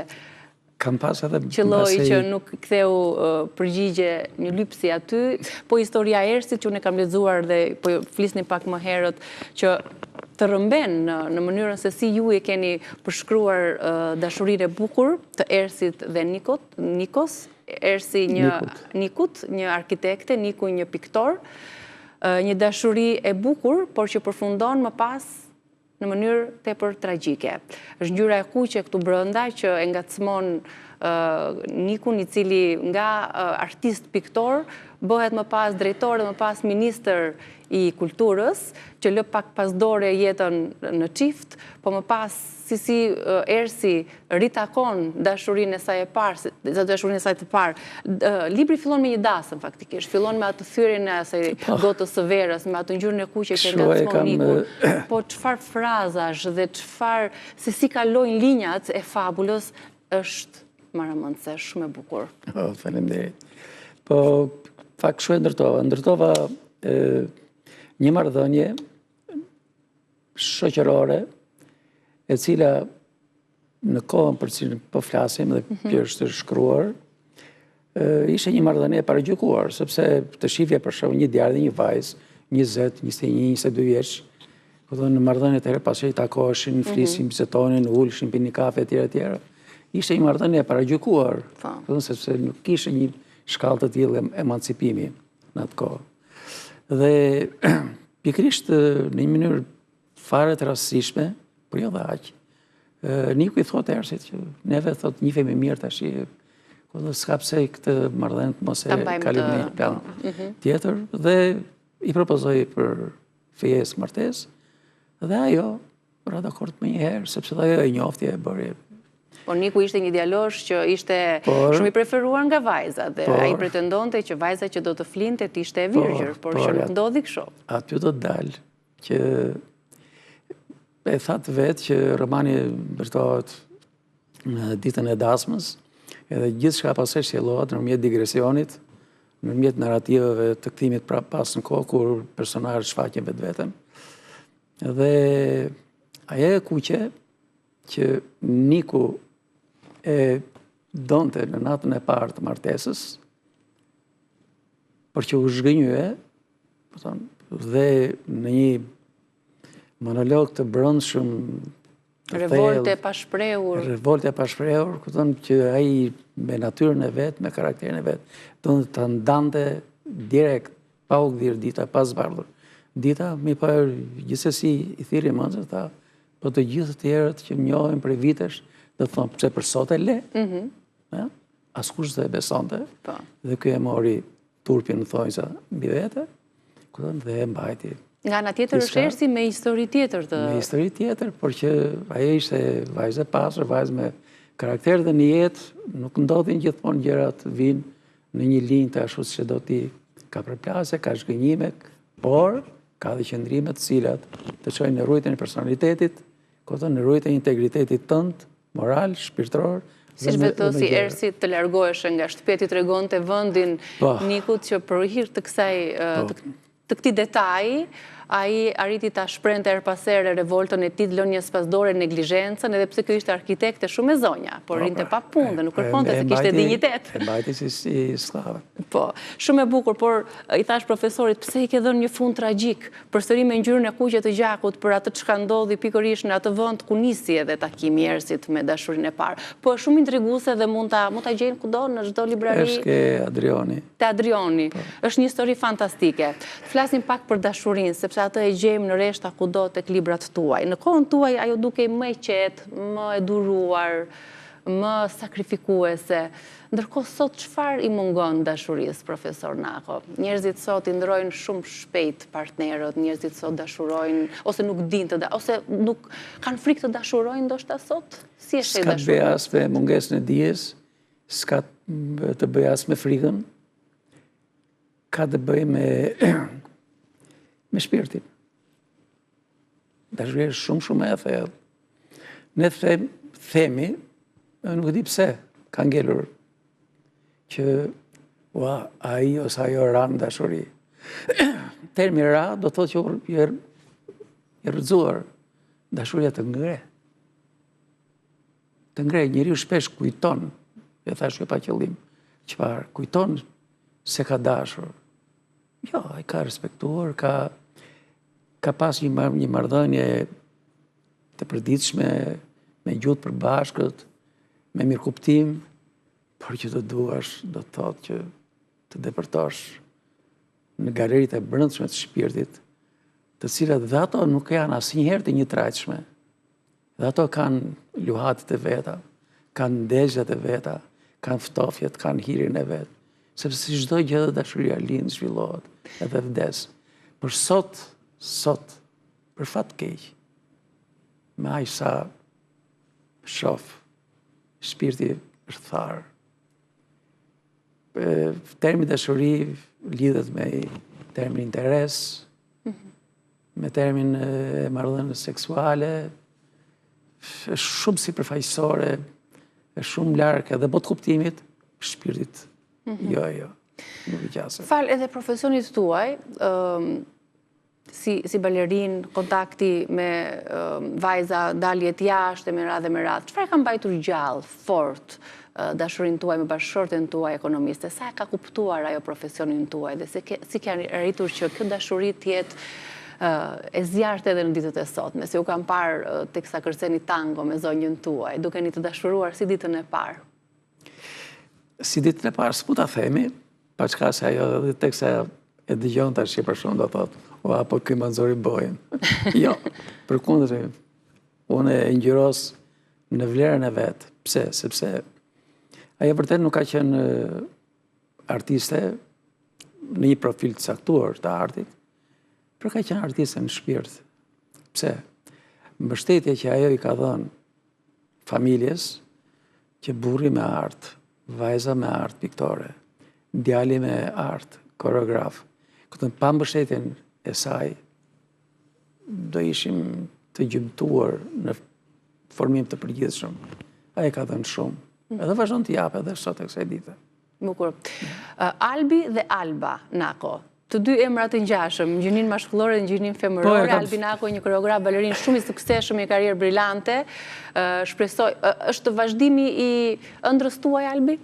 qëlloi që nuk ktheu përgjigje një lypsi aty, po historia e Ersit që unë e kam lexuar dhe po flisni pak më herët, që të rëmben në mënyrën se si ju e keni përshkruar dashurinë e bukur të Ersit dhe Nikos, Ersi Nikut, një arkitekte, Niku një piktor, një dashuri e bukur, por që përfundon më pas në mënyrë tepër tragjike. Është ngjyra e kuqe këtu brenda që e ngacmon Nikun, i cili nga artist piktor bëhet më pas drejtor dhe më pas ministër i kulturës, që lë pak pas dore jetën në çift, po më pas si Ersi ritakon dashurinë e saj e parë, dashurinë e saj të parë. Libri fillon me një dasëm faktikisht, fillon me atë thyrjen e asaj gotës së verës, me atë ngjyrën e kuqe që ngacmon Nikun. Po çfarë frazash dhe çfarë se si kalojnë linjat e fabulës është marrëmendse shumë e bukur.
Faleminderit. Po fakt shumë ndërtova një marrëdhënie shoqërore, e cila në kohën për cilën po flasim dhe që është shkruar, ishte një marrëdhënie e paragjykuar, sepse të shifje për shembull një djalë dhe një vajzë, 20, 21, 22 vjeç, në marrëdhëniet e herë pas që i takoheshin, flisin, bizetonin, ulshin, pinin kafe etj. Ishte një marrëdhënie e paragjykuar, sepse nuk kishte një shkallë të tillë emancipimi në atë kohë. Dhe pikërisht në një mënyrë fare të rastësishme, por jo dhe aq, Niku i thotë Ersit që neve thotë njihemi mirë tash, s'ka pse këtë marrëdhënie të mos e kalojmë në një plan tjetër, dhe i propozoi për fejesë martesë, dhe ajo ra dakord më njëherë, sepse ajo e njofti e bëri.
Po Niku ishte një djalosh që ishte shumë i preferuar nga vajzat dhe ai pretendonte që vajza që do të flinte të ishte e virgjër, por që nuk ndodhi kështu.
Aty do të dalë që e thatë vetë që romani ndërtohet në ditën e dasmës, edhe gjithçka pastaj sjellohet nëpërmjet digresionit, nëpërmjet narrativave të kthimit pas në kohë kur personazhet shfaqen vetveten. Dhe ajo e kuqe që Niku e donte në natën e parë të martesës, por që u zhgënjye, dhe në një monolog të brendshëm,
revolte e pashprehur,
kupton që ai me natyrën e vet, me karakterin e vet, donte ta ndante direkt pa u gdhir dita, pa zbardhur dita, mi pa gjithsesi i thirrri mëndzë, tha, po të gjithë të tjerët që më njohin për vitesh, do të thonë pse për sot e le. askush dhe besonte, dhe kjo e mori turpin në thonjësa mbi vete, dhe e mbajti.
Nga ana tjetër është ersi me histori tjetër të...
Me histori tjetër, por që ajo ishte vajzë e pasur, vajzë me karakter dhe një jetë, nuk ndodhin gjithmonë gjërat vinë në një linjë të ashtu që do t'i ka përplasje, ka shgënjime, por ka dhe qëndrimet cilat të çojnë në rrugën e personalitetit, në rrugën e integritetit tënd, moral, shpirtëror.
Si shbetosi ersi të largohesh nga shtëpia, ti tregonte vendin Nikut që për hir të këtij detaji, ai arriti ta shprehte her pas here revoltën e tij, lënjes pasdore, neglizhencën, edhe pse ky ishte arkitekt e shumë e zonja, por rinte pa punë dhe nuk kërkonte se kishte dinjitet.
E mbajti si slave.
Po, shumë e bukur, por i thash profesorit, pse i ke dhënë një fund tragjik, përsëri me ngjyrën e kuqe të gjakut për atë çka ndodhi pikërisht në atë vend ku nisi edhe takimi i Ersit me dashurinë e parë. Po është shumë intriguese dhe mund ta gjejnë kudo në çdo librari.
Është ke Adrioni.
Te Adrioni. Është një histori fantastike. Flasim pak për dashurinë, sepse atë e gjejmë në rreshta kudo tek librat tuaj. Në kohën tuaj ajo dukej më e qetë, më e duruar, më sakrifikuese. Ndërkohë sot çfarë i mungon dashurisë, profesor Nako? Njerëzit sot i ndrojnë shumë shpejt partnerët, njerëzit sot dashurojnë ose nuk dinë ose nuk kanë frikë të dashurojnë ndoshta sot. Si është ai dashuri?
S'ka të bëj as me mungesën e dijes, s'ka të bëj as me frikën. Ka të bëj me shpirtin. Dashuria është shumë e thellë. Ne themi, nuk di pse, ka ngelur që ai ose ajo ra në dashuri. Termi ra do të thotë që i rrëzuar, dashuria të ngre. Të ngre, njeriu shpesh kujton, e thash jo pa qëllim, çfarë kujton se ka dashur. Jo, ai ka respektuar, ka pas një marrëdhënie të përditshme, me gjuhë përbashkët, me mirëkuptim, por që të duash, do të thotë që të depërtosh në galeritë e brendshme të shpirtit, të cilat dhe ato nuk janë asnjëherë të njëtrajtshme. Dhe ato kanë luhatit e veta, kanë ndezhat e veta, kanë ftofjet, kanë hirin e vet. Sepse si çdo gjë dashuria lind, zhvillohet, edhe vdes. Por sot, për fat keq, me aq sa shoh, shpirti është tharë. Termi dashuri lidhet me termin interes, me termin marrëdhënies seksuale, është shumë sipërfaqësore, është shumë larg edhe bot kuptimit, shpirtit. Jo, nuk i qasë.
Fal, edhe profesionit tuaj, si balerin, kontakti me vajza, daljet jashtë, me radhë, çfarë ka mbajtur gjallë, fort, dashurin tuaj me bashkëshorten tuaj ekonomiste? Sa e ka kuptuar ajo profesionin tuaj dhe si ka arritur që kjo dashuri të jetë e zjartë edhe në ditët e sotme, se u kam parë teksa kërceni tango me zonjën tuaj, duke një të dashuruar si ditën e parë?
Si ditën e parë, s'pu ta themi, pa çka se ajo dhe teksa e dëgjon tash për shumë do thotë, apo ky më nxori bojën. Jo, përkundër, unë e ngjyros në vlerën e vet. Pse? Sepse ajo vërtet nuk ka qenë artiste në një profil të caktuar të artit, por ka qenë artiste në shpirt. Pse? Mbështetja që ajo i ka dhënë familjes, që burri me art, vajza me art piktore, djali me art, koreograf, këtë pa mbështetjen e saj, do ishim të gjymtuar në formim të përgjithshëm. Ai ka dhënë shumë. Edhe vazhdon të japë edhe sot e kësaj dite.
Bukur. Albi dhe Alba Nako, të dy emrat të ngjashëm, ngjyrin mashkullore dhe ngjyrin femërore. Albi Nako, një koreograf balerin shumë i suksesshëm, një karrierë brillante. Shpresoj, është vazhdimi i ëndrrës tuaj, Albi?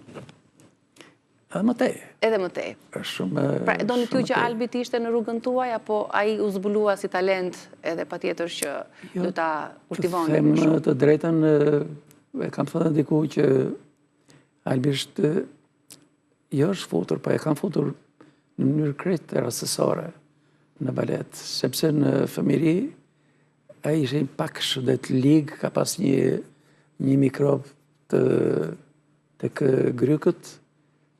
Edhe më tej.
Edhe më tej.
Është shumë.
Pra, doni ty që Albi të ishte në rrugën tuaj, apo ai u zbulua si talent edhe patjetër që do ta kultivoni më shumë?
Të drejtën, e kam thënë diku që Albi është jo është futur, po e kam futur në mënyrë krejt rastësore në balet, sepse në fëmijëri ai ishte pak shëdet lig, ka pas një mikrob të tek grykët,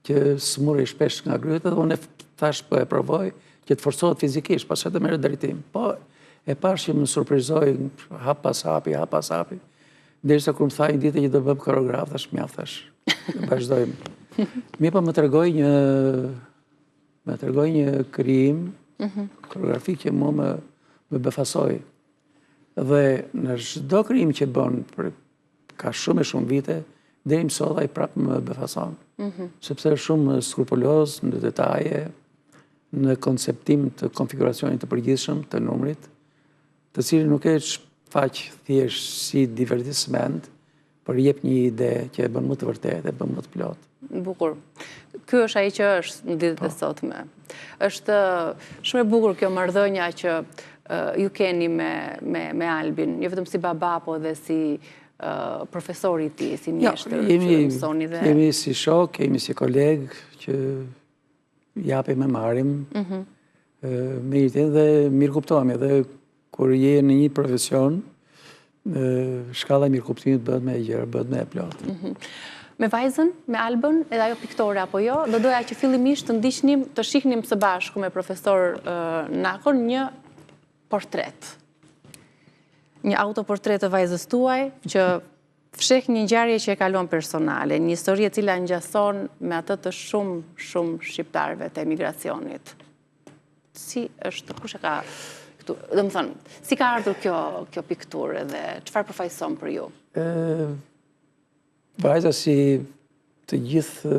që smuri shpesh nga grykët, dhe unë thash po e provoj, që të forcohet fizikisht, pas e të merë drejtim. Po, e pash që më surprizoj, hap pas hapi, derisa kur më thaj një ditë që do bëjmë koreograf, thash mjaft, thash, vazhdojmë. Mi po më tregoj një krijim koreografik që mu më befasoj. Dhe në çdo krijim që bën ka shumë e shumë vite, deri më sot ai prapë më befason. Sepse është shumë skrupuloz në detaje, në konceptim të konfiguracionit të përgjithshëm të numrit, të cilin nuk e faq thjesht si divertisment, por jep një ide që e bën më të vërtetë, e bën më të plotë.
Bukur. Ky është ai që është në ditët e sotme. Është shumë e bukur kjo marrëdhënia që ju keni me Albin, jo vetëm si baba, po dhe si profesori i tij, si mjeshtër që mësoni dhe...
Jemi si shok, jemi si koleg, që japim e marrim, me jetin dhe mirë kuptohemi, dhe kur je në një profesion, shkalla e mirë kuptimit bëhet me e gjerë, bëhet me e plotë.
Me vajzën, me Albën, edhe ajo piktore apo jo, do doja që fillimisht të ndiqnim, të shihnim së bashku me profesor Nakon një portret. Një autoportret të vajzës tuaj, që fsheh një ngjarje që e kalon personale, një histori e cila ngjason me atë të shumë shqiptarëve të emigracionit. Si është, kush e ka këtu? Dhe më thonë, si ka ardhur kjo pikturë dhe çfarë përfaqëson për ju?
Vajza si të gjithë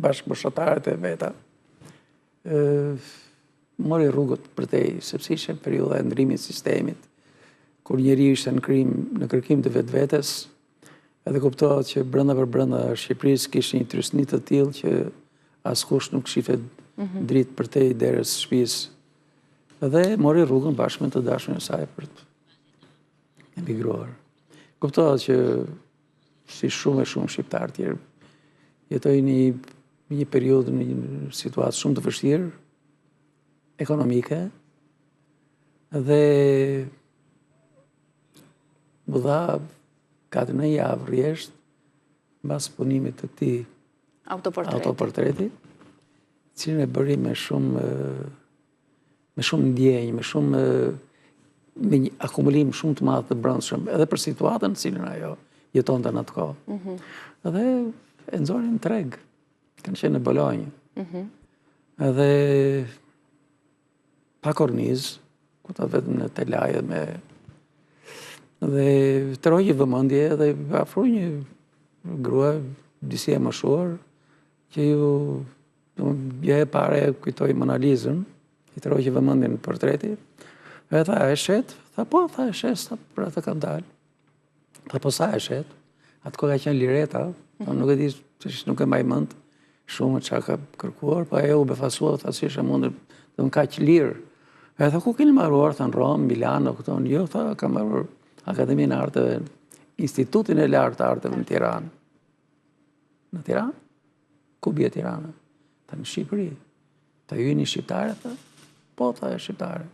bashkëbashkëtarët e veta, mori rrugët për tej, sepse ishte periudha e ndrimit sistemit, kur njeri ishte në kërkim të vetvetes, edhe kuptohet që brenda për brenda Shqipërisë kishte një trysni të tillë që askush nuk shifte dritë për tej derës shtëpisë. Dhe mori rrugën bashkë me të dashurin e saj për të emigruar. Kuptohet që si shumë shqiptarë tjerë jetoi në një periudhë, në një situatë shumë të vështirë, ekonomike, dhe më dha 4 javë rresht mbas punimit të këtij autoportreti, cilin e bëri me shumë ndjenjë, me një akumulim shumë të madh të brendshëm, edhe për situatën në cilën ajo jetonte në atë kohë. Dhe e nxorin në treg, kanë qenë në Bolonjë. Edhe pa kornizë, ku ta vetëm në telaje dhe të rojë vëmendje dhe afroi një grua disi e moshuar që ju e pare kujtoi Mona Lisën, i të rojë vëmendjen në portreti. E tha, e shet? Tha, po, tha, e shet, për atë kam dalë. Tha, po, sa e shet? Atë ko ka qenë lireta, nuk e di, nuk e mbaj mend shumë çka ka kërkuar, po ajo u befasua, tha, si ishe mundur, dhe më kaq lirë. E tha, ku keni marruar, tha, në Rom, Milano, këto, jo, tha, kam marruar Akademinë e Arteve, Institutin e Lartë të Arteve në Tiranë. Në Tiranë? Ku bie Tirana? Tha, në Shqipëri. Tha, ju jeni shqiptare, tha? Po, tha, e shqiptare.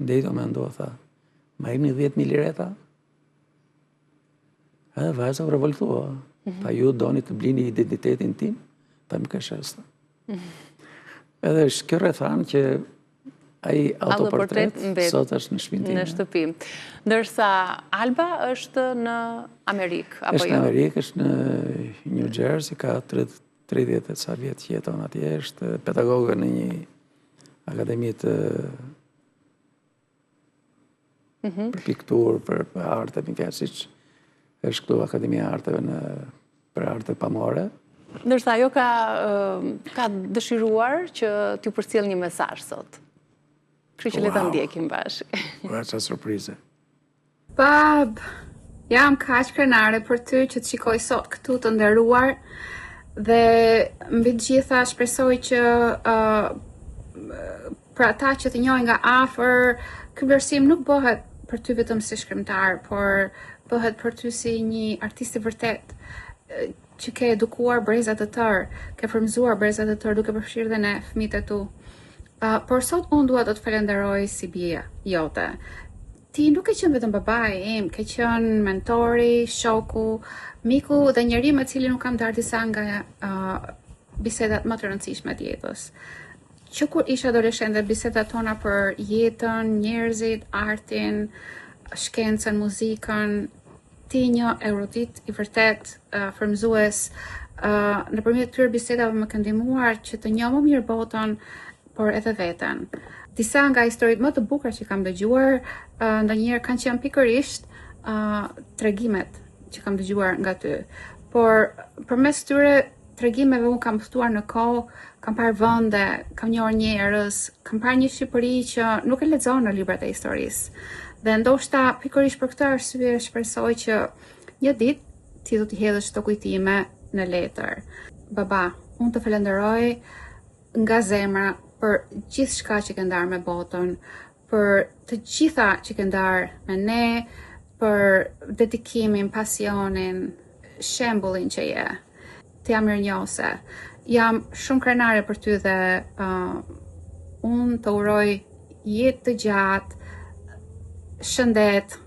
Ndejto me ndohë, tha, ma imi 10.000 lireta? Edhe vajza u revoltua. Tha, ju doni të blini identitetin tim? Tha, më këshes, tha. Edhe është kjo rrethan që ai autoportret sot është në shtëpinë time.
Në shtëpi. Ndërsa Alba është në Amerikë, apo jo?
Është në Amerikë, është në New Jersey, ka 30 e ca vjetë që jeton atje, është pedagogë në një akademi të për pikturë, për arte, siç është këtu Akademia e Arteve për arte pamore.
Ndërsa ajo ka dëshiruar që t'ju përcjell një mesazh sot. Kështu që le ta ndjekim bashkë.
Ua, çfarë surprize.
Bab, jam kaq krenare për ty që të shikoj sot këtu të nderuar dhe mbi të gjitha shpresoj që për ata që të njohin nga afër, ky vlerësim nuk bëhet për ty vetëm si shkrimtar, por bëhet për ty si një artist i vërtet që ke edukuar brezat të tërë, ke frymëzuar brezat të tërë duke përfshirë dhe ne fëmijët e tu. Por sot unë dua të të falenderoj si bia jote. ti nuk e qenë vetëm babai im, ke qenë mentori, shoku, miku dhe njeri me cilin nuk kam darë disa nga bisedat më të rëndësishme të jetës. Që kur isha adoleshente, bisedat tona për jetën, njerëzit, artin, shkencën, muzikën, ti një erudit i vërtet, frymëzues, nëpërmjet këtyre bisedave më ka ndihmuar që të njoh më mirë botën, por edhe veten. Disa nga historitë më të bukura që kam dëgjuar, ndonjëherë kanë qenë pikërisht tregimet që kam dëgjuar nga ty. Por përmes këtyre tregimeve unë kam ftuar në kohë, kam parë vende, kam njohur njerëz, kam parë një Shqipëri që nuk e lexon në librat e historisë. Dhe ndoshta pikërisht për këtë arsye shpresoj që një ditë ti do t'i hedhësh këto kujtime në letër. Baba, unë të falenderoj nga zemra për gjithçka që ke ndarë me botën, për të gjitha që ke ndarë me ne, për dedikimin, pasionin, shembullin që je. Të jam mirënjohëse. Jam shumë krenare për ty dhe unë të uroj jetë të gjatë, shëndet,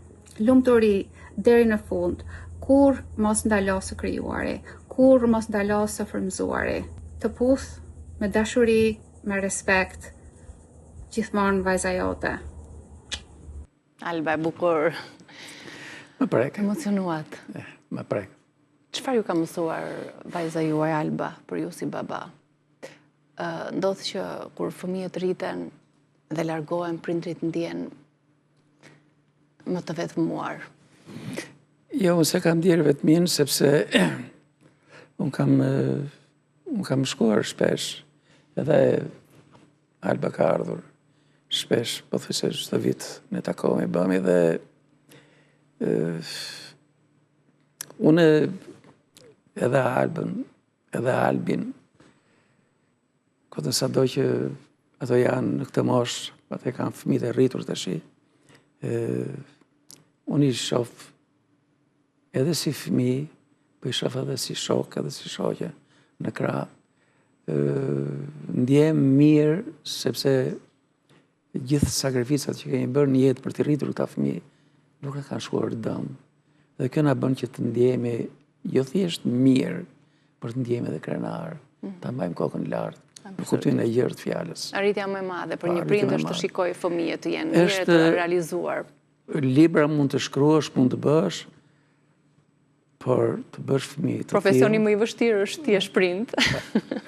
lumturi deri në fund, kur mos ndalo së krijuari, kur mos ndalo së frymëzuari. Të puth me dashuri, me respekt, gjithmonë vajza jote.
Alba, e bukur.
Më prek.
Emocionuat.
Më prek.
Çfarë ju ka mësuar vajza juaj Alba për ju si baba? Ndodh që kur fëmijët rriten dhe largohen, prindrit ndjen më të vetmuar.
Jo, unë se kam ndjerë vetmin, sepse unë kam shkuar shpesh, edhe Alba ka ardhur shpesh, po thjesht çdo vit ne takohemi, bëhemi dhe unë edhe Albën, edhe Albin, këtë sado që ato janë në këtë moshë, ato kanë fëmijët e rritur tash. Unë i shoh edhe si fëmijë, po i shoh edhe si shok, edhe si shoqe në krah. Ndjem mirë sepse gjithë sakrificat që kemi bërë në jetë për të rritur këta fëmijë nuk e kanë shkuar dëm. Dhe kjo na bën që të ndjehemi jo thjesht mirë, por të ndjehemi edhe krenar, ta mbajmë kokën lart. Në kuptimin e gjerë të fjalës.
Arritja më e madhe për një prind është të shikojë fëmijët të jenë mirë të realizuar.
Libra mund të shkruash, mund të bësh, por të bësh fëmijë.
Profesioni më i vështirë është ti je prind.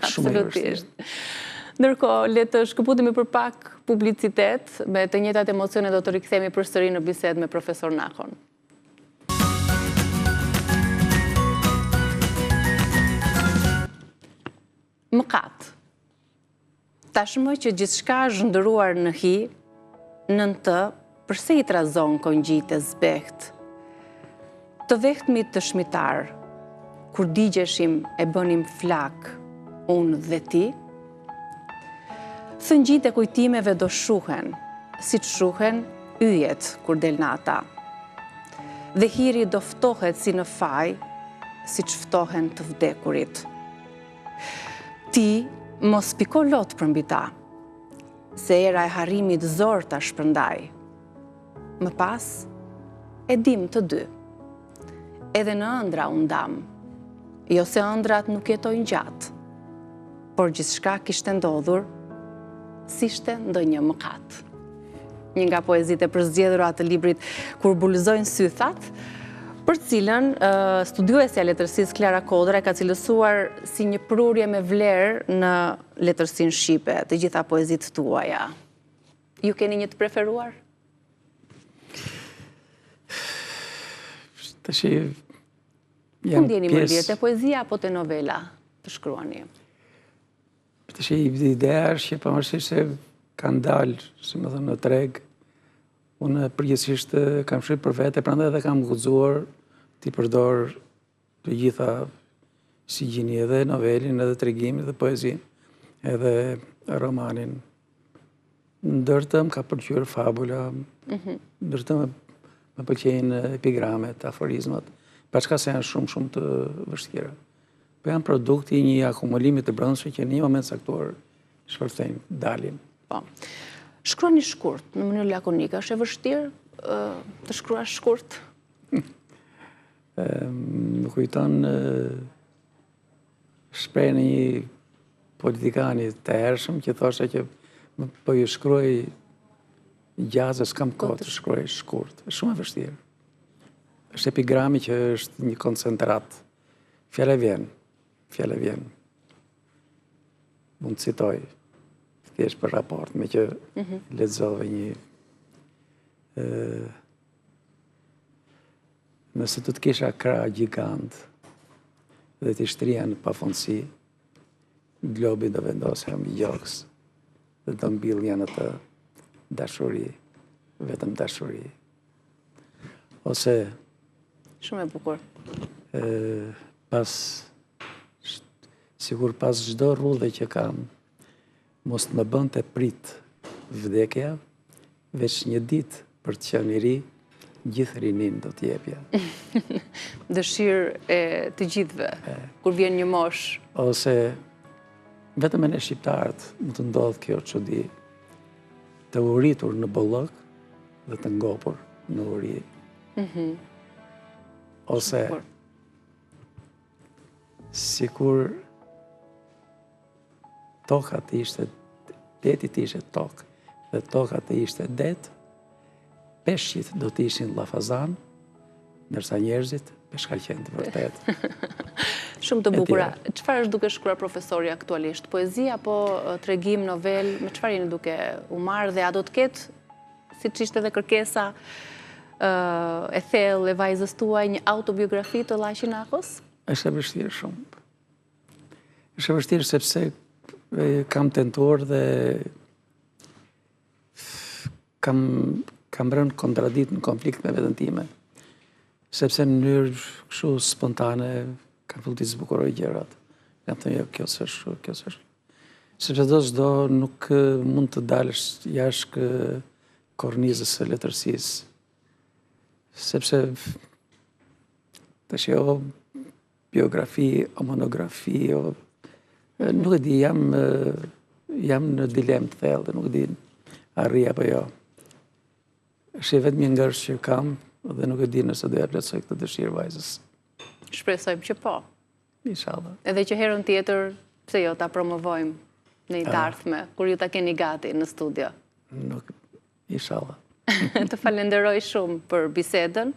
Absolutisht. Ndërkohë, le të shkëputemi për pak publicitet, me të njëjtat emocione do të rikthehemi përsëri në bisedë me profesor Nakon. Mëkat. Tashmë që gjithçka është zhndëruar në hi, nën të, përse i trazon kongjit e zbeht? Të vehtmit të shmitar, kur digjeshim e bënim flak, unë dhe ti? Thëngjit e kujtimeve do shuhen, si të shuhen yjet kur del nata. Dhe hiri do ftohet si në faj, si që ftohen të vdekurit. Ti mos piko lot për mbi ta, se era e harrimit zor ta shpërndaj. Më pas, e dim të dy. Edhe në ëndra unë dam, jo se ëndrat nuk jetojnë gjatë, por gjithçka kishte ndodhur, s'ishte ndonjë mëkat. Një nga poezitë e përzgjedhura të librit Kur bulëzojnë sythat, për cilën studiuesja e letërsisë Klara Kodra ka cilësuar si një prurje me vlerë në letërsinë shqipe, të gjitha poezitë tuaja. Ju keni një të preferuar?
Tash
Ku ndjeni më lirë, te poezia apo te novela të shkruani?
Tash ideja është që pavarësisht se kanë dalë, si më thënë, në treg, unë përgjithsisht kam shkruar për vete, prandaj edhe kam guxuar t'i përdor të gjitha si gjini, edhe novelin, edhe tregimin, edhe poezin, edhe romanin. Ndërtëm ka pëlqyer fabula, ndërtëm më pëlqejnë epigramet, aforizmat, paçka se janë shumë të vështira. Po janë produkti një akumulimit të brendshëm që në një moment saktuar shpërthejnë, dalin.
Po. Shkruani shkurt, në mënyrë lakonike, është e vështirë të shkruash shkurt?
Më kujton shprehjen e një politikani të hershëm që thoshe që po ju shkruaj gjatë, s'kam kohë të shkruaj shkurt. Është shumë e vështirë. Është epigrami që është një koncentrat. Fjala vjen. Mund të citoj. Thjesht për raport, me që lexova një nëse të kisha krah gjigant dhe t'i shtrija në pafundësi, globi do vendosja mbi gjoks dhe do mbillja në të dashuri, vetëm dashuri. Ose
shumë e bukur.
Sigur pas çdo rrudhe që kam, mos të më bënte prit vdekja, veç një ditë për të qenë i ri, gjithë rinin do t'jepja.
Dëshirë e të gjithëve, kur vjen një mosh.
Ose, vetëm e ne shqiptarët, më të ndodhë kjo çudi, të uritur në bollok dhe të ngopur në uri. Ose, sikur toka të ishte, deti të ishte tokë, dhe toka të ishte det, peshqit do të ishin llafazan, ndërsa njerëzit peshkaqen të vërtet.
Shumë të bukura. Çfarë është duke shkruar profesori aktualisht? Poezi apo tregim, novel? Me çfarë jeni duke u marrë dhe a do të ketë, siç ishte edhe kërkesa e thellë e vajzës tuaj, një autobiografi të Llaqi Nakos?
Është e vështirë shumë. Është e vështirë sepse kam tentuar dhe kam rënë kontradikt në konflikt me veten time. Sepse në mënyrë kështu spontane kam filluar të zbukuroj gjërat. Kam thënë jo, kjo s'është. Sepse çdo nuk mund të dalësh jashtë kornizës së letërsisë. Sepse tash jo biografi, o monografi, nuk e di, jam në dilemë të thellë dhe nuk e di arri apo jo. Është vetëm një ngërsh që kam dhe nuk e di nëse do ja plotësoj këtë dëshirë vajzës.
Shpresojmë që po.
Inshallah.
Edhe që herën tjetër, pse jo, ta promovojmë në i të ardhme, kur ju ta keni gati në studio.
Nuk, inshallah.
Të falenderoj shumë për bisedën.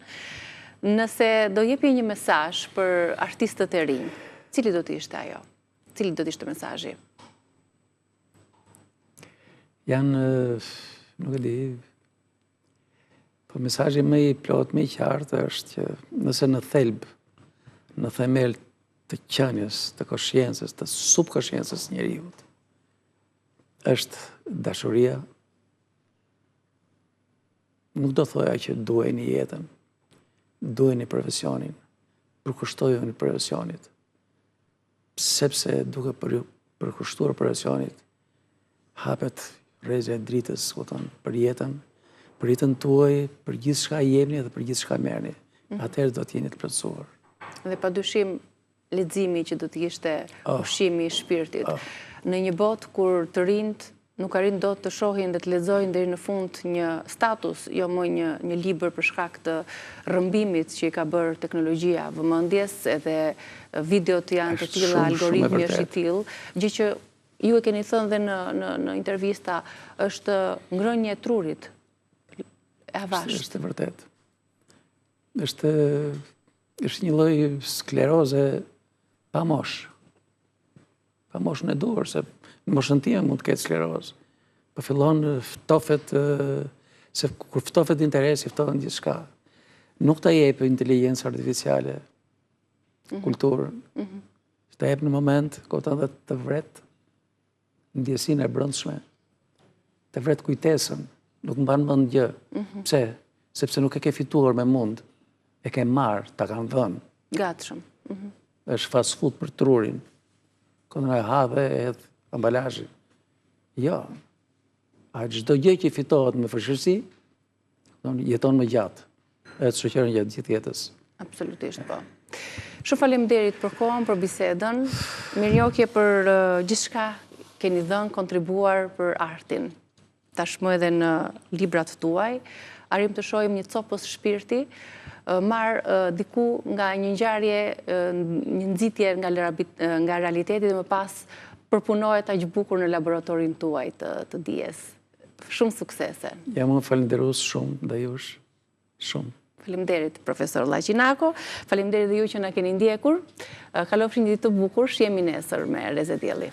Nëse do jepi një mesazh për artistët e rinj, cili do të ishte ajo? Cili do të ishte mesazhi?
Janë, nuk e di, po mesazhi më i plot, më i qartë është që nëse në thelb, në themel të qenies, të konsciencës, të subkonsciencës njeriut, është dashuria, nuk do thoja që duheni jetën, duheni profesionin, përkushtojeni profesionit, sepse duke përkushtuar profesionit, hapet rrezja e dritës për jetën tuaj, për gjithë shka jepni dhe për gjithë shka merrni. Atëherë do t'jeni të plotësuar.
Dhe padyshim leximi që do të ishte ushqimi i shpirtit. Në një botë kur të rinjt nuk arrin dot të shohin dhe të lexojnë deri në fund një status, jo më një libër për shkak të rrëmbimit që i ka bërë teknologjia vëmendjes, edhe videot janë të tilla, algoritmi është i tillë, gjë që ju e keni thënë dhe në intervista, është ngrënie e trurit. E avashtë.
Është vërtet. Është një lloj skleroze pa moshë. Pa moshën e duhur, se në moshën time mund të ketë sklerozë. Po fillon ftofet, se kur ftofet interesi, ftohen gjithçka. Nuk ta jep inteligjencë artificiale kulturën. Ta jep në moment, kupton, dhe të vret ndjesinë e brendshme. Të vret kujtesën, nuk mban mend gjë. Pse? Sepse nuk e ke fituar me mund. E ke marrë, ta kanë dhënë.
Gatshëm.
Është fast food për trurin. Këndë e ha dhe edhe ambalazhin. Jo. A çdo gjë që fitohet me fëshërsi, jeton më gjatë. E të shoqëron gjatë gjithë jetës.
Absolutisht po. Shumë faleminderit për kohën, për bisedën. Mirënjohje për gjithçka keni dhënë, kontribuar për artin. Tashmë edhe në librat tuaj. arrim të shohim një copës shpirti, marë diku nga një ngjarje, një nxitje nga realiteti dhe më pas përpunohet aq bukur në laboratorin tuaj të dijes. Shumë suksese.
Jam unë falenderues shumë ndaj jush. Shumë.
Faleminderit, profesor Llaqinako. Faleminderit dhe ju që na keni ndjekur. Kalofshi një ditë të bukur, shihemi nesër me Reze Dielli.